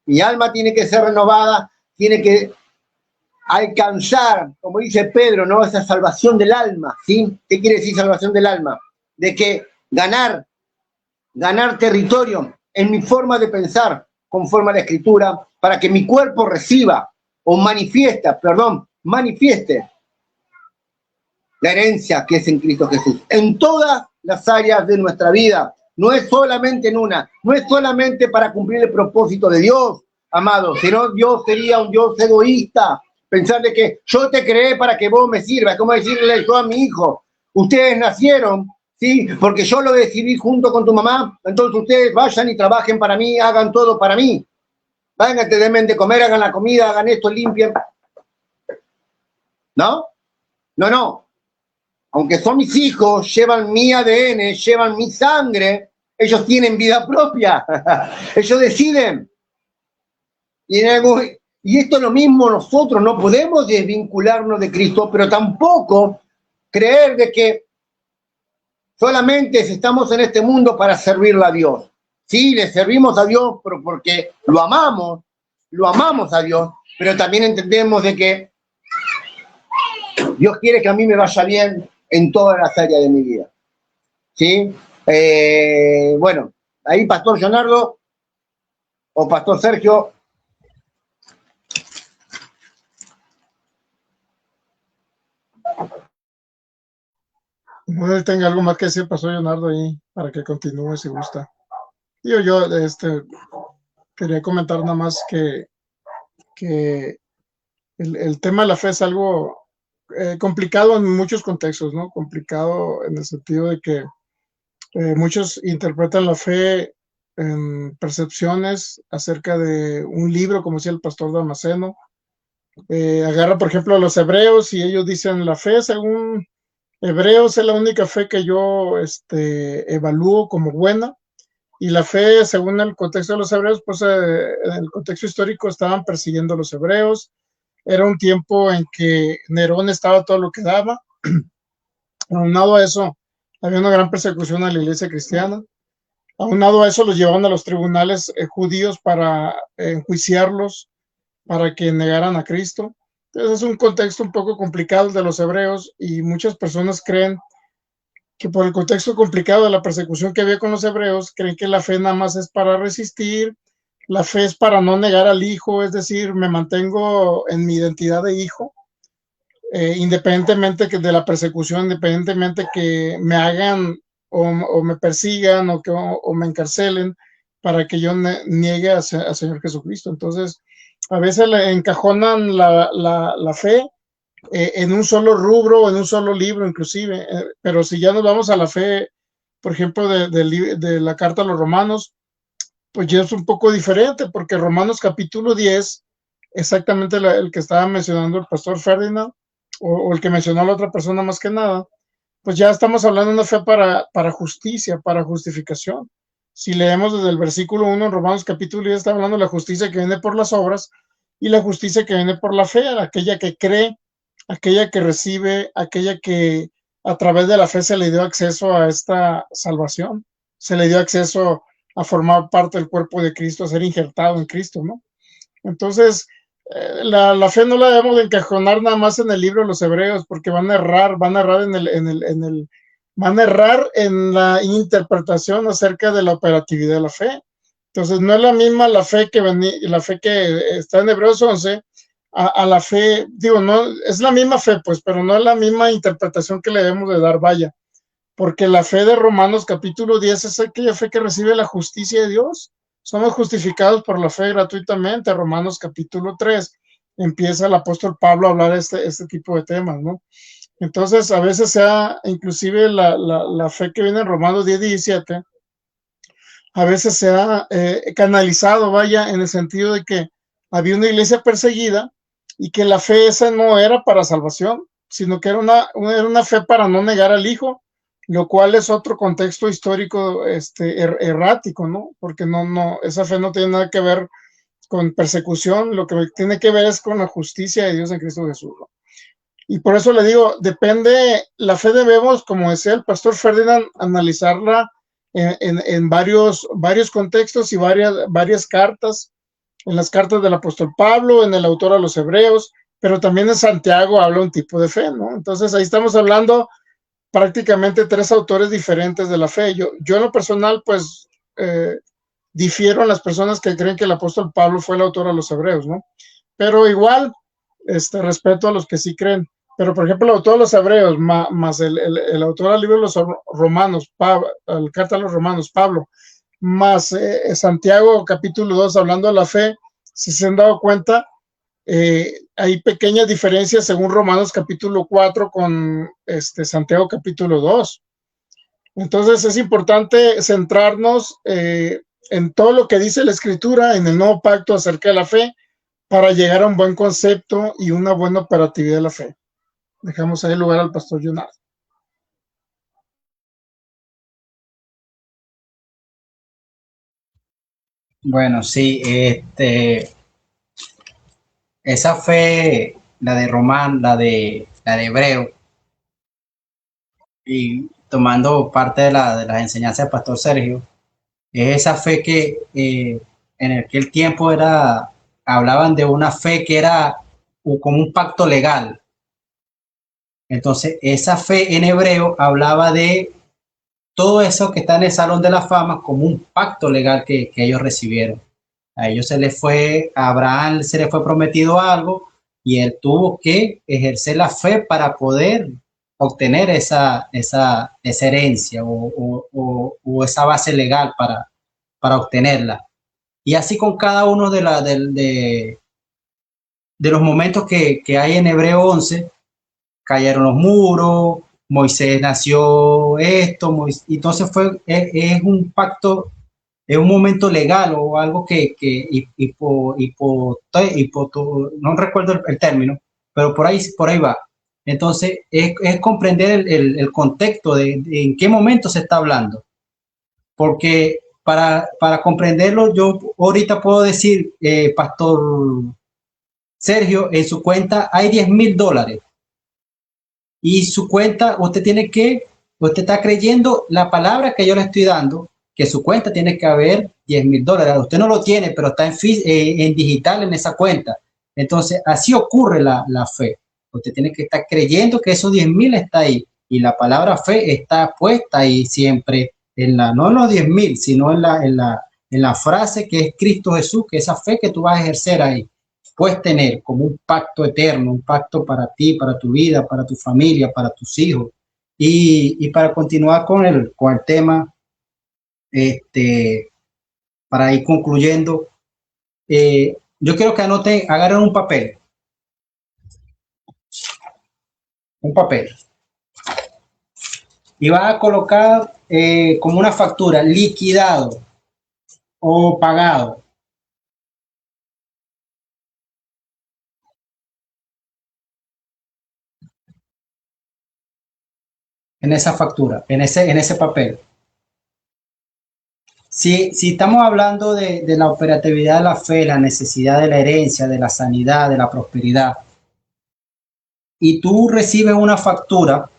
mi alma tiene que ser renovada, tiene que alcanzar, como dice Pedro, ¿no? Esa salvación del alma, ¿sí? ¿Qué quiere decir salvación del alma? De que ganar territorio en mi forma de pensar, conforme a la Escritura, para que mi cuerpo reciba o manifieste la herencia que es en Cristo Jesús, en todas las áreas de nuestra vida. No es solamente en una, no es solamente para cumplir el propósito de Dios, amado, sino Dios sería un Dios egoísta, pensar de que yo te creé para que vos me sirvas, como decirle yo a mi hijo, ustedes nacieron, ¿sí? Porque yo lo decidí junto con tu mamá, entonces ustedes vayan y trabajen para mí, hagan todo para mí. Vayan, te den de comer, hagan la comida, hagan esto, limpien. ¿No? No. Aunque son mis hijos, llevan mi ADN, llevan mi sangre, ellos tienen vida propia. Ellos deciden. Y esto es lo mismo nosotros, no podemos desvincularnos de Cristo, pero tampoco creer de que solamente estamos en este mundo para servirle a Dios. Sí, le servimos a Dios porque lo amamos a Dios, pero también entendemos de que Dios quiere que a mí me vaya bien en todas las áreas de mi vida. ¿Sí? Bueno, ahí Pastor Leonardo o Pastor Sergio. No tenga algo más que decir, Pastor Leonardo, ahí, para que continúe si gusta. Yo quería comentar nada más que el tema de la fe es algo complicado en muchos contextos, ¿no? Complicado en el sentido de que muchos interpretan la fe percepciones acerca de un libro, como decía el pastor Damasceno. Agarra, por ejemplo, a los hebreos y ellos dicen la fe según Hebreos es la única fe que yo evalúo como buena. Y la fe, según el contexto de los hebreos, pues en el contexto histórico estaban persiguiendo a los hebreos. Era un tiempo en que Nerón estaba todo lo que daba. Aunado a eso, había una gran persecución a la iglesia cristiana. Aunado a eso, los llevaban a los tribunales judíos para enjuiciarlos, para que negaran a Cristo. Entonces es un contexto un poco complicado el de los hebreos y muchas personas creen que por el contexto complicado de la persecución que había con los hebreos, creen que la fe nada más es para resistir, la fe es para no negar al hijo, es decir, me mantengo en mi identidad de hijo, independientemente de la persecución, independientemente que me hagan o me persigan o me encarcelen para que yo niegue al Señor Jesucristo. Entonces, a veces le encajonan la fe en un solo rubro, en un solo libro inclusive, pero si ya nos vamos a la fe, por ejemplo, de la carta a los romanos, pues ya es un poco diferente, porque Romanos capítulo 10, exactamente el que estaba mencionando el pastor Ferdinand, o el que mencionó a la otra persona más que nada, pues ya estamos hablando de una fe para justicia, para justificación. Si leemos desde el versículo 1 en Romanos capítulo 10, está hablando de la justicia que viene por las obras y la justicia que viene por la fe, aquella que cree, aquella que recibe, aquella que a través de la fe se le dio acceso a esta salvación, se le dio acceso a formar parte del cuerpo de Cristo, a ser injertado en Cristo, ¿no? Entonces, la fe no la debemos de encajonar nada más en el libro de los hebreos, porque van a errar en la interpretación acerca de la operatividad de la fe. Entonces, no es la misma la fe que está en Hebreos 11 a la fe, digo, no, es la misma fe, pues, pero no es la misma interpretación que le debemos de dar, vaya, porque la fe de Romanos capítulo 10 es aquella fe que recibe la justicia de Dios. Somos justificados por la fe gratuitamente. Romanos capítulo 3 empieza el apóstol Pablo a hablar este tipo de temas, ¿no? Entonces, a veces inclusive la fe que viene en Romanos 10:17, a veces se ha canalizado, vaya, en el sentido de que había una iglesia perseguida y que la fe esa no era para salvación, sino que era una fe para no negar al hijo, lo cual es otro contexto histórico errático, ¿no? Porque esa fe no tiene nada que ver con persecución, lo que tiene que ver es con la justicia de Dios en Cristo Jesús, ¿no? Y por eso le digo, depende, la fe debemos, como decía el pastor Ferdinand, analizarla en varios contextos y varias cartas, en las cartas del apóstol Pablo, en el autor a los hebreos, pero también en Santiago habla un tipo de fe, ¿no? Entonces ahí estamos hablando prácticamente 3 autores diferentes de la fe. Yo en lo personal, pues, difiero en las personas que creen que el apóstol Pablo fue el autor a los hebreos, ¿no? Pero igual, respeto a los que sí creen. Pero, por ejemplo, el autor de los hebreos, más el autor del libro de los romanos, el carta a los romanos, Pablo, más Santiago capítulo 2, hablando de la fe, si se han dado cuenta, hay pequeñas diferencias según Romanos capítulo 4 con Santiago capítulo 2. Entonces es importante centrarnos en todo lo que dice la Escritura en el nuevo pacto acerca de la fe para llegar a un buen concepto y una buena operatividad de la fe. Dejamos ahí lugar al pastor Leonardo. Bueno, sí, esa fe, la de Hebreo, y tomando parte de las enseñanzas del pastor Sergio, es esa fe que en aquel tiempo hablaban de una fe que era como un pacto legal. Entonces, esa fe en hebreo hablaba de todo eso que está en el Salón de la Fama como un pacto legal que ellos recibieron. A ellos a Abraham se le fue prometido algo y él tuvo que ejercer la fe para poder obtener esa herencia o esa base legal para obtenerla. Y así con cada uno de los momentos que hay en Hebreo 11, cayeron los muros, Moisés nació entonces es un pacto un momento legal o algo no recuerdo el término, pero por ahí va. Entonces, es comprender el contexto de en qué momento se está hablando. Porque para comprenderlo, yo ahorita puedo decir, Pastor Sergio, en su cuenta hay $10,000. Y su cuenta, usted está creyendo la palabra que yo le estoy dando, que su cuenta tiene que haber $10,000. Usted no lo tiene, pero está en digital en esa cuenta. Entonces, así ocurre la fe. Usted tiene que estar creyendo que esos 10,000 está ahí. Y la palabra fe está puesta ahí siempre, no en los 10,000, sino en la frase que es Cristo Jesús, que esa fe que tú vas a ejercer ahí, puedes tener como un pacto eterno, un pacto para ti, para tu vida, para tu familia, para tus hijos. Y para continuar con el tema, para ir concluyendo, yo quiero que agarren un papel. Y vas a colocar como una factura, liquidado o pagado. En esa factura, en ese papel. Si estamos hablando de la operatividad de la fe, la necesidad de la herencia, de la sanidad, de la prosperidad, y tú recibes una factura,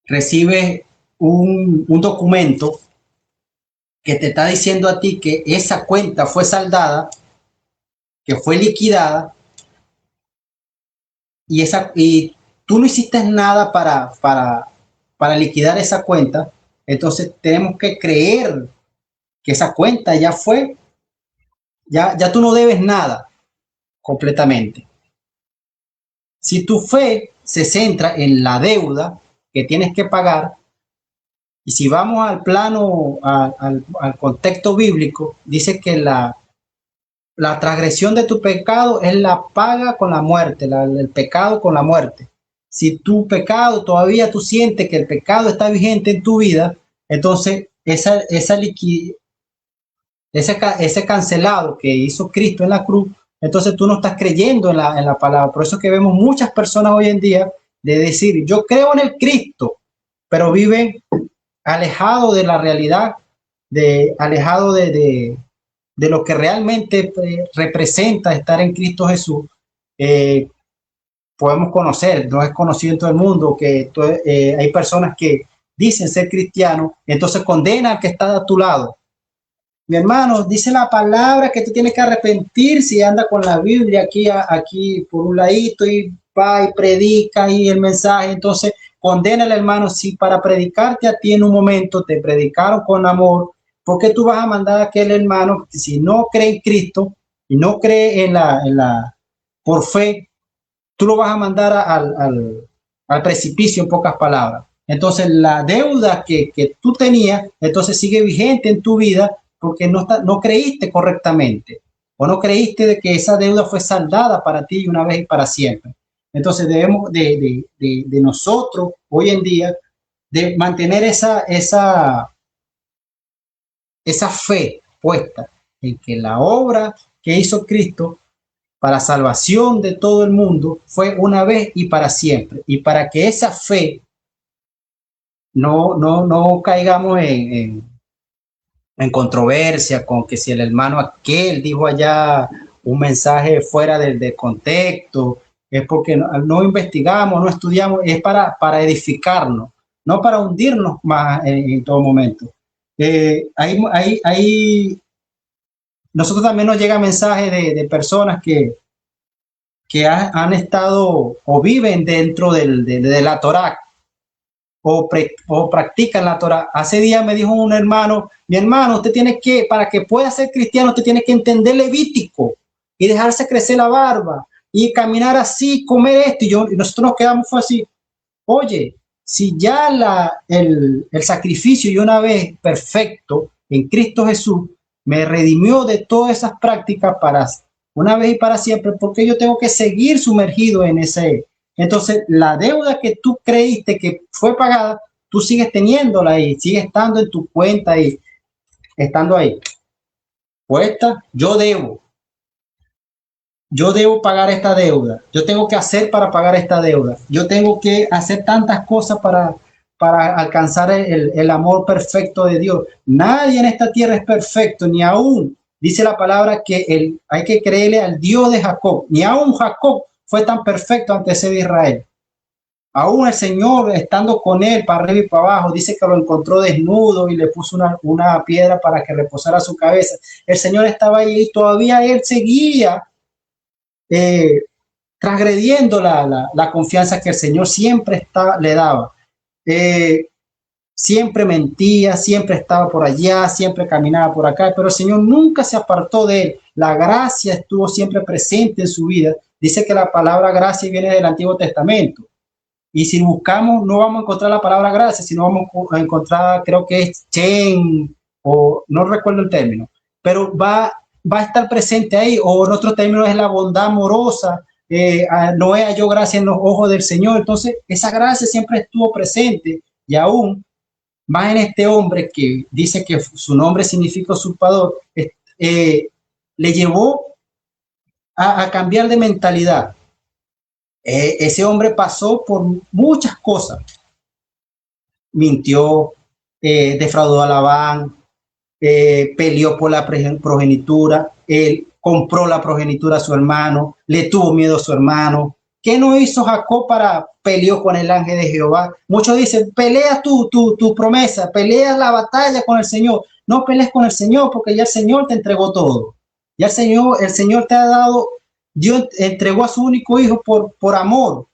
recibes un documento que te está diciendo a ti que esa cuenta fue saldada, que fue liquidada, y tú no hiciste nada para liquidar esa cuenta. Entonces tenemos que creer que esa cuenta ya fue, ya tú no debes nada completamente. Si tu fe se centra en la deuda que tienes que pagar, y si vamos al plano, al contexto bíblico, dice que la transgresión de tu pecado es la paga con la muerte, el pecado con la muerte. Si tu pecado todavía tú sientes que el pecado está vigente en tu vida, entonces ese cancelado que hizo Cristo en la cruz, entonces tú no estás creyendo en la palabra. Por eso es que vemos muchas personas hoy en día de decir, yo creo en el Cristo, pero viven alejados de la realidad, alejados de lo que realmente representa estar en Cristo Jesús. Podemos conocer, no es conocido en todo el mundo, que hay personas que dicen ser cristianos, entonces condenan al que está a tu lado. Mi hermano, dice la palabra que tú tienes que arrepentirse y anda con la Biblia aquí por un ladito y va y predica y el mensaje. Entonces condena al hermano. Si para predicarte a ti en un momento te predicaron con amor, ¿por qué tú vas a mandar a aquel hermano, si no cree en Cristo y no cree por fe, tú lo vas a mandar al precipicio, en pocas palabras? Entonces la deuda que tú tenías, entonces sigue vigente en tu vida porque no creíste correctamente o no creíste de que esa deuda fue saldada para ti una vez y para siempre. Entonces debemos de nosotros hoy en día de mantener esa fe puesta en que la obra que hizo Cristo para salvación de todo el mundo fue una vez y para siempre. Y para que esa fe no caigamos en controversia con que si el hermano aquel dijo allá un mensaje fuera del contexto, es porque no investigamos, no estudiamos, es para edificarnos, no para hundirnos más en todo momento. Nosotros también nos llega mensajes de personas que han estado o viven dentro de la Torá o practican la Torá. Hace días me dijo un hermano, mi hermano, usted tiene que, para que pueda ser cristiano, usted tiene que entender Levítico y dejarse crecer la barba y caminar así, comer esto. Y nosotros nos quedamos fue así. Oye, si ya el sacrificio y una vez perfecto en Cristo Jesús me redimió de todas esas prácticas para una vez y para siempre, porque yo tengo que seguir sumergido en ese. Entonces, la deuda que tú creíste que fue pagada, tú sigues teniéndola y sigues estando en tu cuenta y estando ahí. Puesta, yo debo pagar esta deuda, yo tengo que hacer para pagar esta deuda, yo tengo que hacer tantas cosas para alcanzar el amor perfecto de Dios. Nadie en esta tierra es perfecto, ni aún, dice la palabra que hay que creerle al Dios de Jacob, ni aún Jacob fue tan perfecto antes de Israel. Aún el Señor, estando con él para arriba y para abajo, dice que lo encontró desnudo y le puso una piedra para que reposara su cabeza. El Señor estaba ahí y todavía él seguía transgrediendo la confianza que el Señor siempre le daba. Siempre mentía, siempre estaba por allá, siempre caminaba por acá, pero el Señor nunca se apartó de él. La gracia estuvo siempre presente en su vida. Dice que la palabra gracia viene del Antiguo Testamento. Y si buscamos, no vamos a encontrar la palabra gracia, sino vamos a encontrar, creo que es chen, o no recuerdo el término, pero va a estar presente ahí, o en otro término es la bondad amorosa. Noé halló gracia en los ojos del Señor. Entonces, esa gracia siempre estuvo presente, y aún más en este hombre que dice que su nombre significa usurpador, le llevó a cambiar de mentalidad. Ese hombre pasó por muchas cosas. Mintió, defraudó a Labán, peleó por la progenitura, compró la progenitura a su hermano, le tuvo miedo a su hermano. ¿Qué no hizo Jacob para pelear con el ángel de Jehová? Muchos dicen, pelea tu promesa, pelea la batalla con el Señor. No pelees con el Señor, porque ya el Señor te entregó todo. Ya el Señor te ha dado. Dios entregó a su único hijo por amor.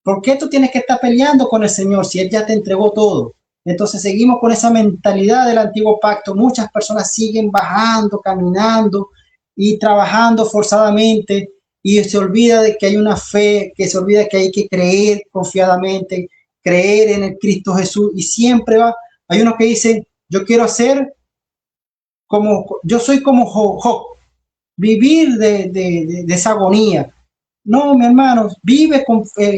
¿Por qué tú tienes que estar peleando con el Señor si Él ya te entregó todo? Entonces seguimos con esa mentalidad del antiguo pacto. Muchas personas siguen bajando, caminando y trabajando forzadamente, y se olvida de que hay una fe, que se olvida que hay que creer confiadamente, creer en el Cristo Jesús, y siempre hay unos que dicen, yo soy como Job, vivir de esa agonía. No, mi hermano, vive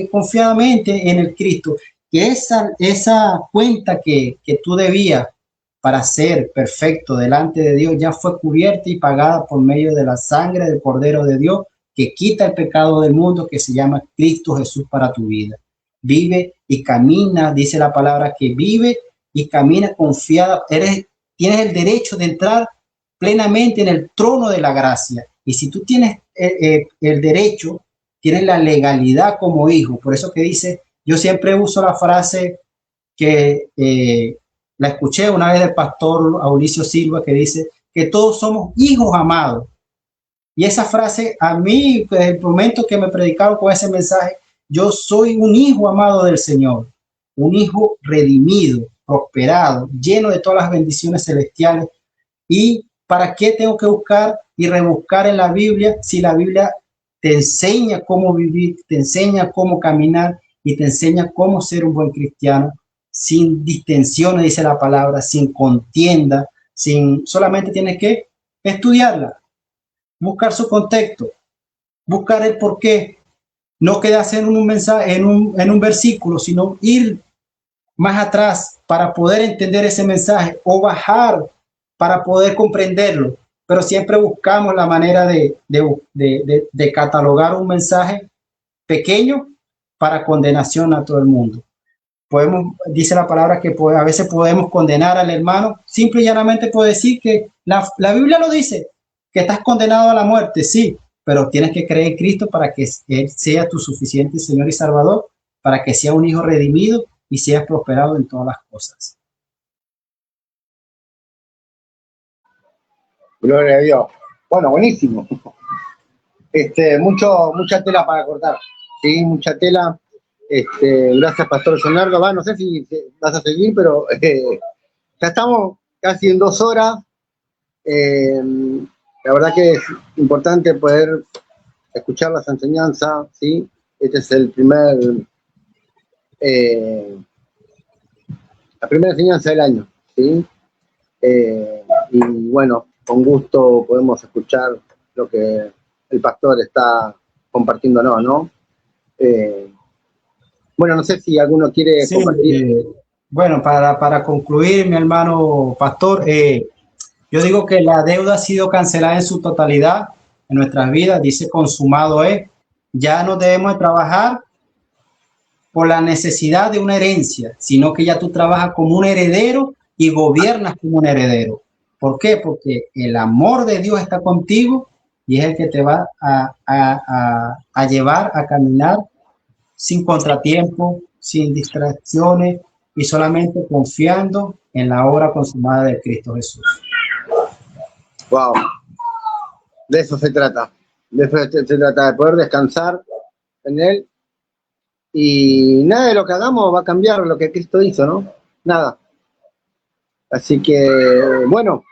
confiadamente en el Cristo, que esa cuenta que tú debías para ser perfecto delante de Dios ya fue cubierta y pagada por medio de la sangre del Cordero de Dios, que quita el pecado del mundo, que se llama Cristo Jesús para tu vida. Vive y camina, dice la palabra, que vive y camina confiada. Tienes el derecho de entrar plenamente en el trono de la gracia. Y si tú tienes el derecho, tienes la legalidad como hijo. Por eso que dice, yo siempre uso la frase que la escuché una vez del pastor Mauricio Silva, que dice que todos somos hijos amados. Y esa frase, a mí, desde el momento que me predicaron con ese mensaje, yo soy un hijo amado del Señor, un hijo redimido, prosperado, lleno de todas las bendiciones celestiales. ¿Y para qué tengo que buscar y rebuscar en la Biblia si la Biblia te enseña cómo vivir, te enseña cómo caminar y te enseña cómo ser un buen cristiano, sin distensiones, dice la palabra, sin contienda, solamente tienes que estudiarla, buscar su contexto, buscar el por qué, no quedarse en un mensaje, en un versículo, sino ir más atrás para poder entender ese mensaje, o bajar para poder comprenderlo. Pero siempre buscamos la manera de catalogar un mensaje pequeño para condenación a todo el mundo. Dice la palabra que a veces podemos condenar al hermano, simple y llanamente puede decir que la Biblia lo dice, que estás condenado a la muerte, sí, pero tienes que creer en Cristo para que Él sea tu suficiente Señor y Salvador, para que sea un hijo redimido y seas prosperado en todas las cosas. Gloria a Dios. Bueno, buenísimo. Mucha tela para cortar. Sí, mucha tela. Gracias, Pastor Leonardo. No sé si vas a seguir, pero ya estamos casi en 2 horas. La verdad que es importante poder escuchar las enseñanzas, ¿sí? Este es la primera enseñanza del año, ¿sí? Y bueno, con gusto podemos escuchar lo que el pastor está compartiéndonos, ¿no? Bueno, no sé si alguno quiere compartir. Bueno, para concluir, mi hermano pastor, yo digo que la deuda ha sido cancelada en su totalidad en nuestras vidas, dice consumado es. Ya no debemos de trabajar por la necesidad de una herencia, sino que ya tú trabajas como un heredero y gobiernas como un heredero. ¿Por qué? Porque el amor de Dios está contigo y es el que te va a llevar a caminar sin contratiempo, sin distracciones y solamente confiando en la obra consumada de Cristo Jesús. Wow, de eso se trata. De eso se trata, de poder descansar en Él. Y nada de lo que hagamos va a cambiar lo que Cristo hizo, ¿no? Nada. Así que, bueno,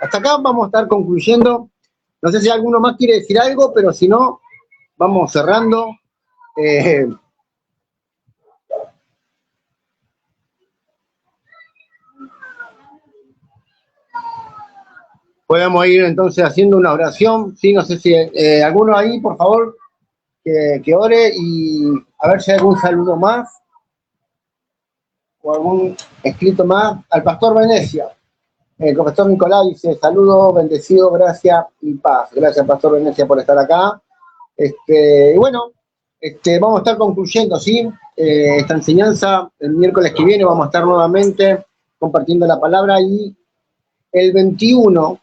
hasta acá vamos a estar concluyendo. No sé si alguno más quiere decir algo, pero si no, vamos cerrando. Podemos ir entonces haciendo una oración. Sí, no sé si alguno ahí, por favor, que ore y a ver si hay algún saludo más o algún escrito más. Al pastor Venecia, el profesor Nicolás dice: saludos, bendecido, gracias y paz. Gracias, pastor Venecia, por estar acá. Y bueno, vamos a estar concluyendo, ¿sí? Esta enseñanza. El miércoles que viene vamos a estar nuevamente compartiendo la palabra y el 21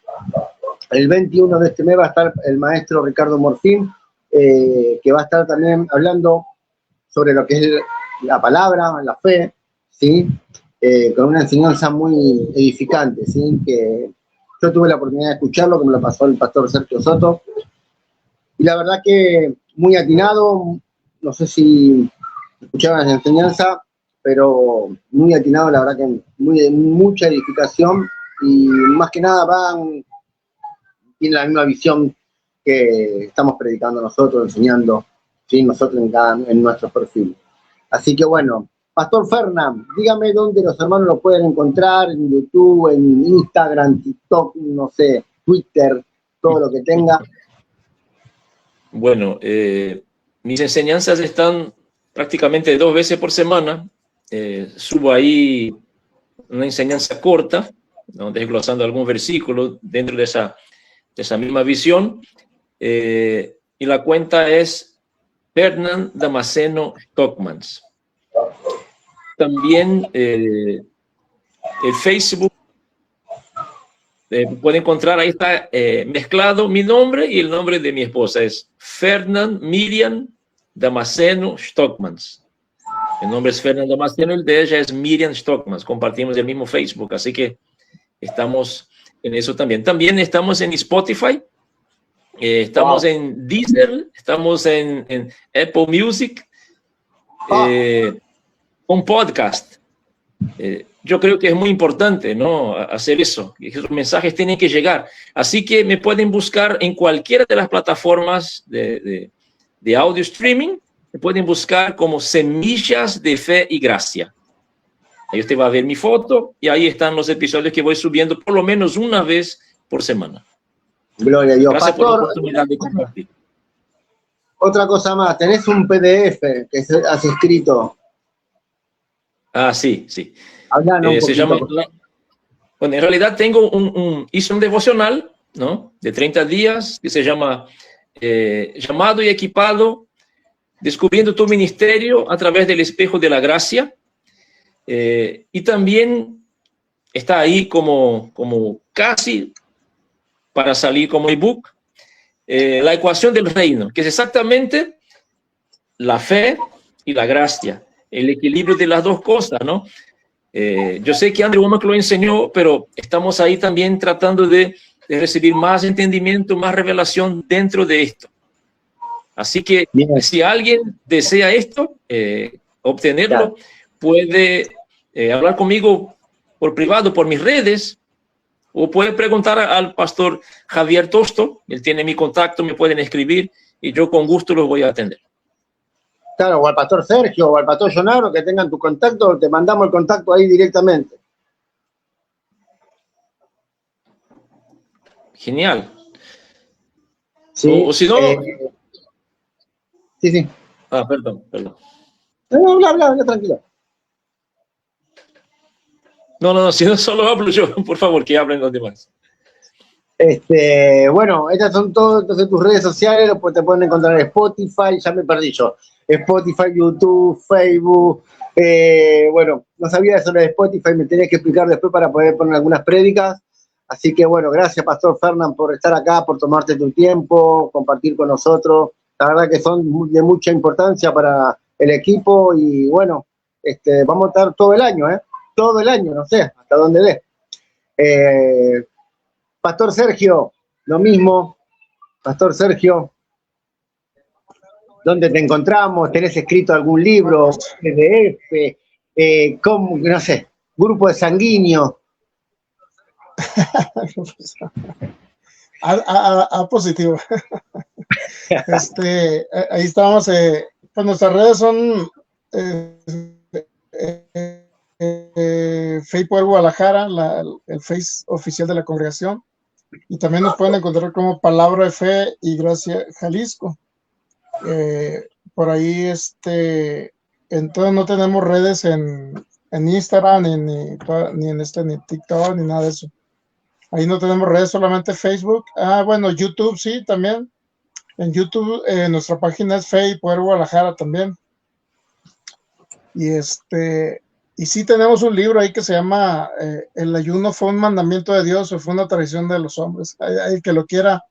de este mes va a estar el maestro Ricardo Morfín, que va a estar también hablando sobre lo que es la palabra, la fe, ¿sí? Con una enseñanza muy edificante, ¿sí? Que yo tuve la oportunidad de escucharlo, que me lo pasó el pastor Sergio Soto, y la verdad que muy atinado. No sé si escuchaban la enseñanza, pero muy atinado, la verdad que mucha edificación, y más que nada tiene la misma visión que estamos predicando nosotros, enseñando, ¿sí? Nosotros en nuestros perfiles. Así que bueno, Pastor Fernán, dígame dónde los hermanos lo pueden encontrar, en YouTube, en Instagram, TikTok, no sé, Twitter, todo lo que tenga. Bueno, mis enseñanzas están prácticamente 2 veces por semana. Subo ahí una enseñanza corta, ¿no? Desglosando algún versículo dentro de esa misma visión. Y la cuenta es Fernand Damasceno Stockmans. También el Facebook, puede encontrar, ahí está mezclado mi nombre y el nombre de mi esposa, es Fernand Miriam Damasceno Stockmans. El nombre es Fernand Damasceno, el de ella es Miriam Stockmans. Compartimos el mismo Facebook, así que estamos en eso también. También estamos en Spotify, estamos en Deezer, estamos en Apple Music, con podcast. Yo creo que es muy importante, ¿no? Hacer eso. Esos mensajes tienen que llegar. Así que me pueden buscar en cualquiera de las plataformas de audio streaming. Me pueden buscar como Semillas de Fe y Gracia. Ahí usted va a ver mi foto y ahí están los episodios que voy subiendo por lo menos una vez por semana. Gloria a Dios. Gracias Pastor, por la oportunidad de compartir. Otra cosa más, tenés un PDF que has escrito. Ah, sí, sí. Se llama, bueno, en realidad hice un devocional, ¿no? De 30 días que se llama Llamado y Equipado, descubriendo tu ministerio a través del espejo de la gracia. Y también está ahí como casi para salir como ebook, la ecuación del reino, que es exactamente la fe y la gracia, el equilibrio de las dos cosas, ¿no? Yo sé que Andrew Wommack lo enseñó, pero estamos ahí también tratando de recibir más entendimiento, más revelación dentro de esto. Así que si alguien desea esto, obtenerlo, puede hablar conmigo por privado, por mis redes, o puede preguntar al pastor Javier Tosto. Él tiene mi contacto, me pueden escribir y yo con gusto los voy a atender. Claro, o al pastor Sergio o al pastor Jonaro, que tengan tu contacto, te mandamos el contacto ahí directamente. Genial. Sí, o si no... sí. Ah, perdón. No, habla, tranquilo. No, si no solo hablo yo, por favor, que hablen los demás. Bueno, estas son todas entonces tus redes sociales, te pueden encontrar en Spotify, ya me perdí yo. Spotify, YouTube, Facebook. Bueno, no sabía eso de Spotify, me tenés que explicar después para poder poner algunas prédicas. Así que bueno, gracias Pastor Fernán por estar acá, por tomarte tu tiempo, compartir con nosotros. La verdad que son de mucha importancia para el equipo y bueno, vamos a estar todo el año, todo el año, no sé, hasta donde dé. Pastor Sergio, lo mismo. Pastor Sergio, ¿dónde te encontramos? ¿Tenés escrito algún libro, PDF, no sé, grupo de sanguíneos? Positivo. Ahí estamos. Pues nuestras redes son Facebook Guadalajara, el Face oficial de la congregación, y también nos pueden encontrar como Palabra de Fe y Gracia Jalisco. Por ahí, entonces no tenemos redes en Instagram, ni en TikTok, ni nada de eso. Ahí no tenemos redes, solamente Facebook. Bueno, YouTube sí, también. En YouTube, nuestra página es Fe y Poder Guadalajara también. Y sí tenemos un libro ahí que se llama El ayuno fue un mandamiento de Dios o fue una tradición de los hombres. Ahí, el que lo quiera,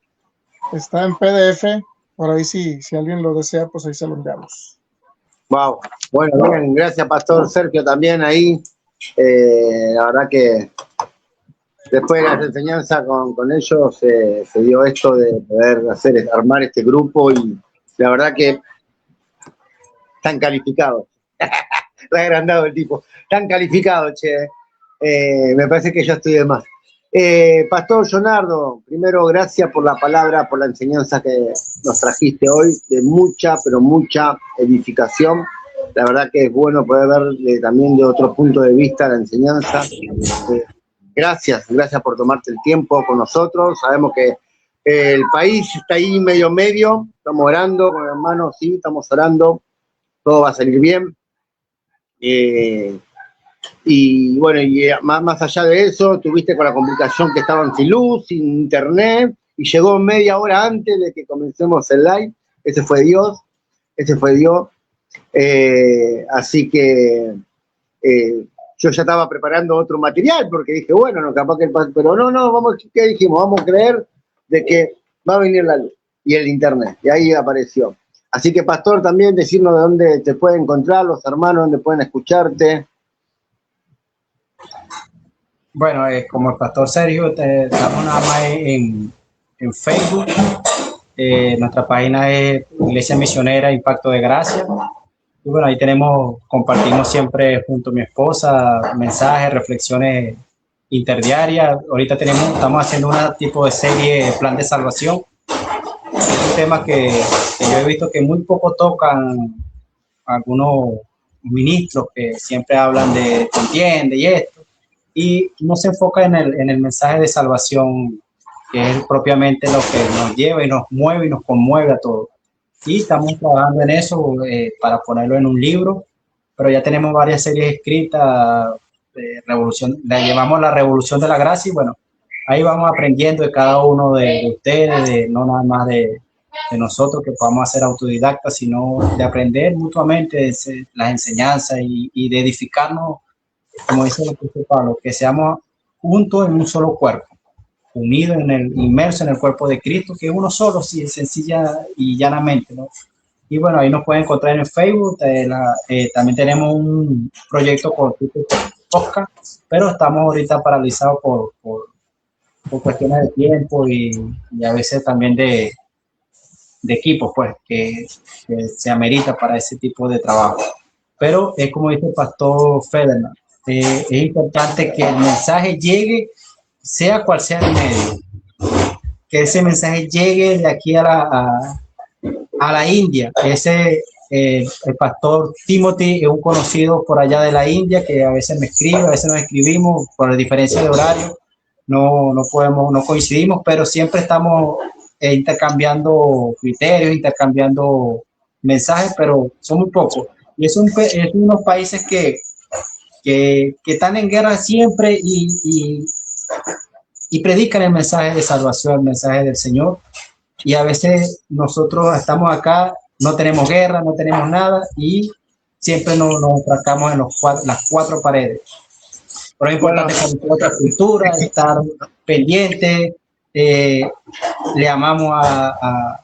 está en PDF. Por ahí si alguien lo desea, pues ahí se lo enviamos. Wow. Bueno, bien, gracias Pastor Sergio también ahí. La verdad que después de las enseñanzas con ellos se dio esto de poder armar este grupo y la verdad que están calificados. Está agrandado el tipo. Tan calificado, che. Me parece que yo estoy de más. Pastor Leonardo, primero gracias por la palabra, por la enseñanza que nos trajiste hoy, de mucha, pero mucha edificación. La verdad que es bueno poder ver también de otro punto de vista la enseñanza. Gracias por tomarte el tiempo con nosotros. Sabemos que el país está ahí medio. Estamos orando con hermanos, sí, estamos orando. Todo va a salir bien. Y bueno, más allá de eso, tuviste con la complicación que estaban sin luz, sin internet, y llegó media hora antes de que comencemos el live. Ese fue Dios. Así que yo ya estaba preparando otro material, porque dije, bueno, no, capaz que pero no, ¿qué dijimos? Vamos a creer de que va a venir la luz y el internet, y ahí apareció. Así que, Pastor, también decirnos de dónde te pueden encontrar los hermanos, dónde pueden escucharte. Bueno, como el Pastor Sergio, estamos nada más en Facebook. Nuestra página es Iglesia Misionera Impacto de Gracia. Y bueno, ahí compartimos siempre junto a mi esposa mensajes, reflexiones interdiarias. Ahorita estamos haciendo un tipo de serie Plan de Salvación. Es un tema que yo he visto que muy poco tocan algunos ministros que siempre hablan de contienda y esto, y no se enfoca en el mensaje de salvación, que es propiamente lo que nos lleva y nos mueve y nos conmueve a todos. Y estamos trabajando en eso para ponerlo en un libro, pero ya tenemos varias series escritas de revolución, la llamamos La Revolución de la Gracia, y bueno, ahí vamos aprendiendo de cada uno de ustedes, no nada más de nosotros que podamos hacer autodidactas, sino de aprender mutuamente las enseñanzas y de edificarnos, como dice el apóstol Pablo, que seamos juntos en un solo cuerpo, unidos inmersos en el cuerpo de Cristo, que es uno solo, sí, sencilla y llanamente, ¿no? Y bueno, ahí nos pueden encontrar en Facebook. También tenemos un proyecto por podcast, pero estamos ahorita paralizados por cuestiones de tiempo y a veces también de equipos, pues, que se amerita para ese tipo de trabajo. Pero es como dice el Pastor Federman, es importante que el mensaje llegue, sea cual sea el medio, que ese mensaje llegue de aquí a la India. El Pastor Timothy es un conocido por allá de la India que a veces me escribe, a veces nos escribimos por la diferencia de horario, no coincidimos, pero siempre estamos intercambiando criterios, intercambiando mensajes, pero son muy pocos. Y es unos países que que están en guerra siempre y predican el mensaje de salvación, el mensaje del Señor. Y a veces nosotros estamos acá, no tenemos guerra, no tenemos nada y siempre nos tratamos en las cuatro paredes. Pero es importante conocer otra cultura, estar pendiente. Le amamos a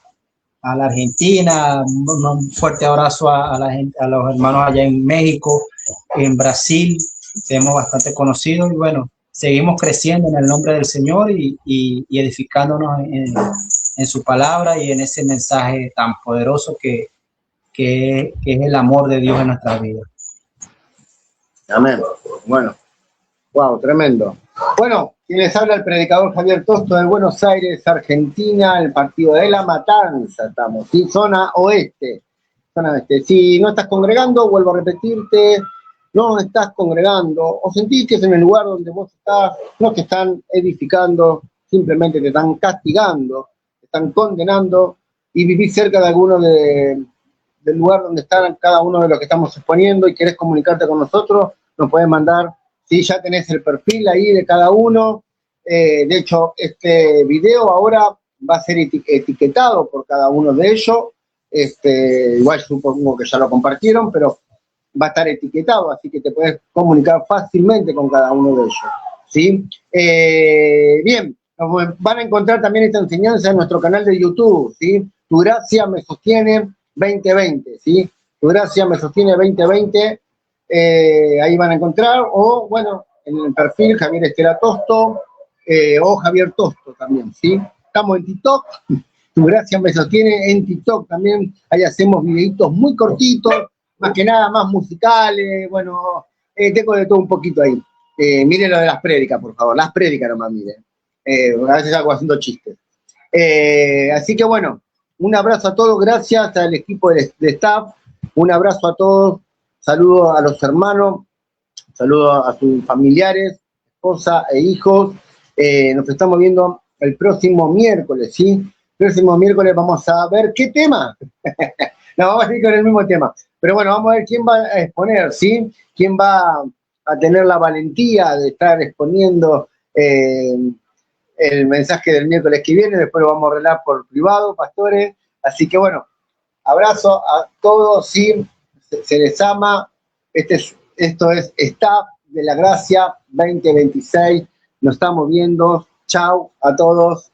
la Argentina, un fuerte abrazo a los hermanos allá en México, en Brasil, tenemos bastante conocidos y bueno, seguimos creciendo en el nombre del Señor y edificándonos en su palabra y en ese mensaje tan poderoso que es el amor de Dios en nuestra vida. Amén. Bueno, wow, tremendo. Bueno, quien les habla, el predicador Javier Tosto de Buenos Aires, Argentina, el partido de La Matanza, estamos, ¿sí? Zona oeste. Si no estás congregando, vuelvo a repetirte, no estás congregando o sentís que es en el lugar donde vos estás, no te están edificando, simplemente te están castigando, te están condenando y vivís cerca de alguno del lugar donde están cada uno de los que estamos exponiendo y querés comunicarte con nosotros, nos puedes mandar, si ya tenés el perfil ahí de cada uno. De hecho, este video ahora va a ser etiquetado por cada uno de ellos. Igual supongo que ya lo compartieron, pero va a estar etiquetado, así que te puedes comunicar fácilmente con cada uno de ellos, ¿sí? Bien, van a encontrar también esta enseñanza en nuestro canal de YouTube, ¿sí? Tu gracia me sostiene 2020, ¿sí? Tu gracia me sostiene 2020, ahí van a encontrar, o bueno, en el perfil Javier Estela Tosto, o Javier Tosto también, ¿sí? Estamos en TikTok. Tu gracia me sostiene en TikTok también, ahí hacemos videitos muy cortitos, más que nada más musicales, bueno, tengo de todo un poquito ahí. Miren lo de las prédicas, por favor, las prédicas nomás miren, a veces hago haciendo chistes. Así que bueno, un abrazo a todos, gracias al equipo de staff, un abrazo a todos, saludos a los hermanos, saludos a sus familiares, esposa e hijos. Nos estamos viendo el próximo miércoles, ¿sí? Próximo miércoles vamos a ver qué tema. No, vamos a ir con el mismo tema. Pero bueno, vamos a ver quién va a exponer, ¿sí? Quién va a tener la valentía de estar exponiendo el mensaje del miércoles que viene. Después lo vamos a arreglar por privado, pastores. Así que bueno, abrazo a todos, ¿sí? Se les ama. Esto es Staff de la Gracia 2026. Nos estamos viendo. Chao a todos.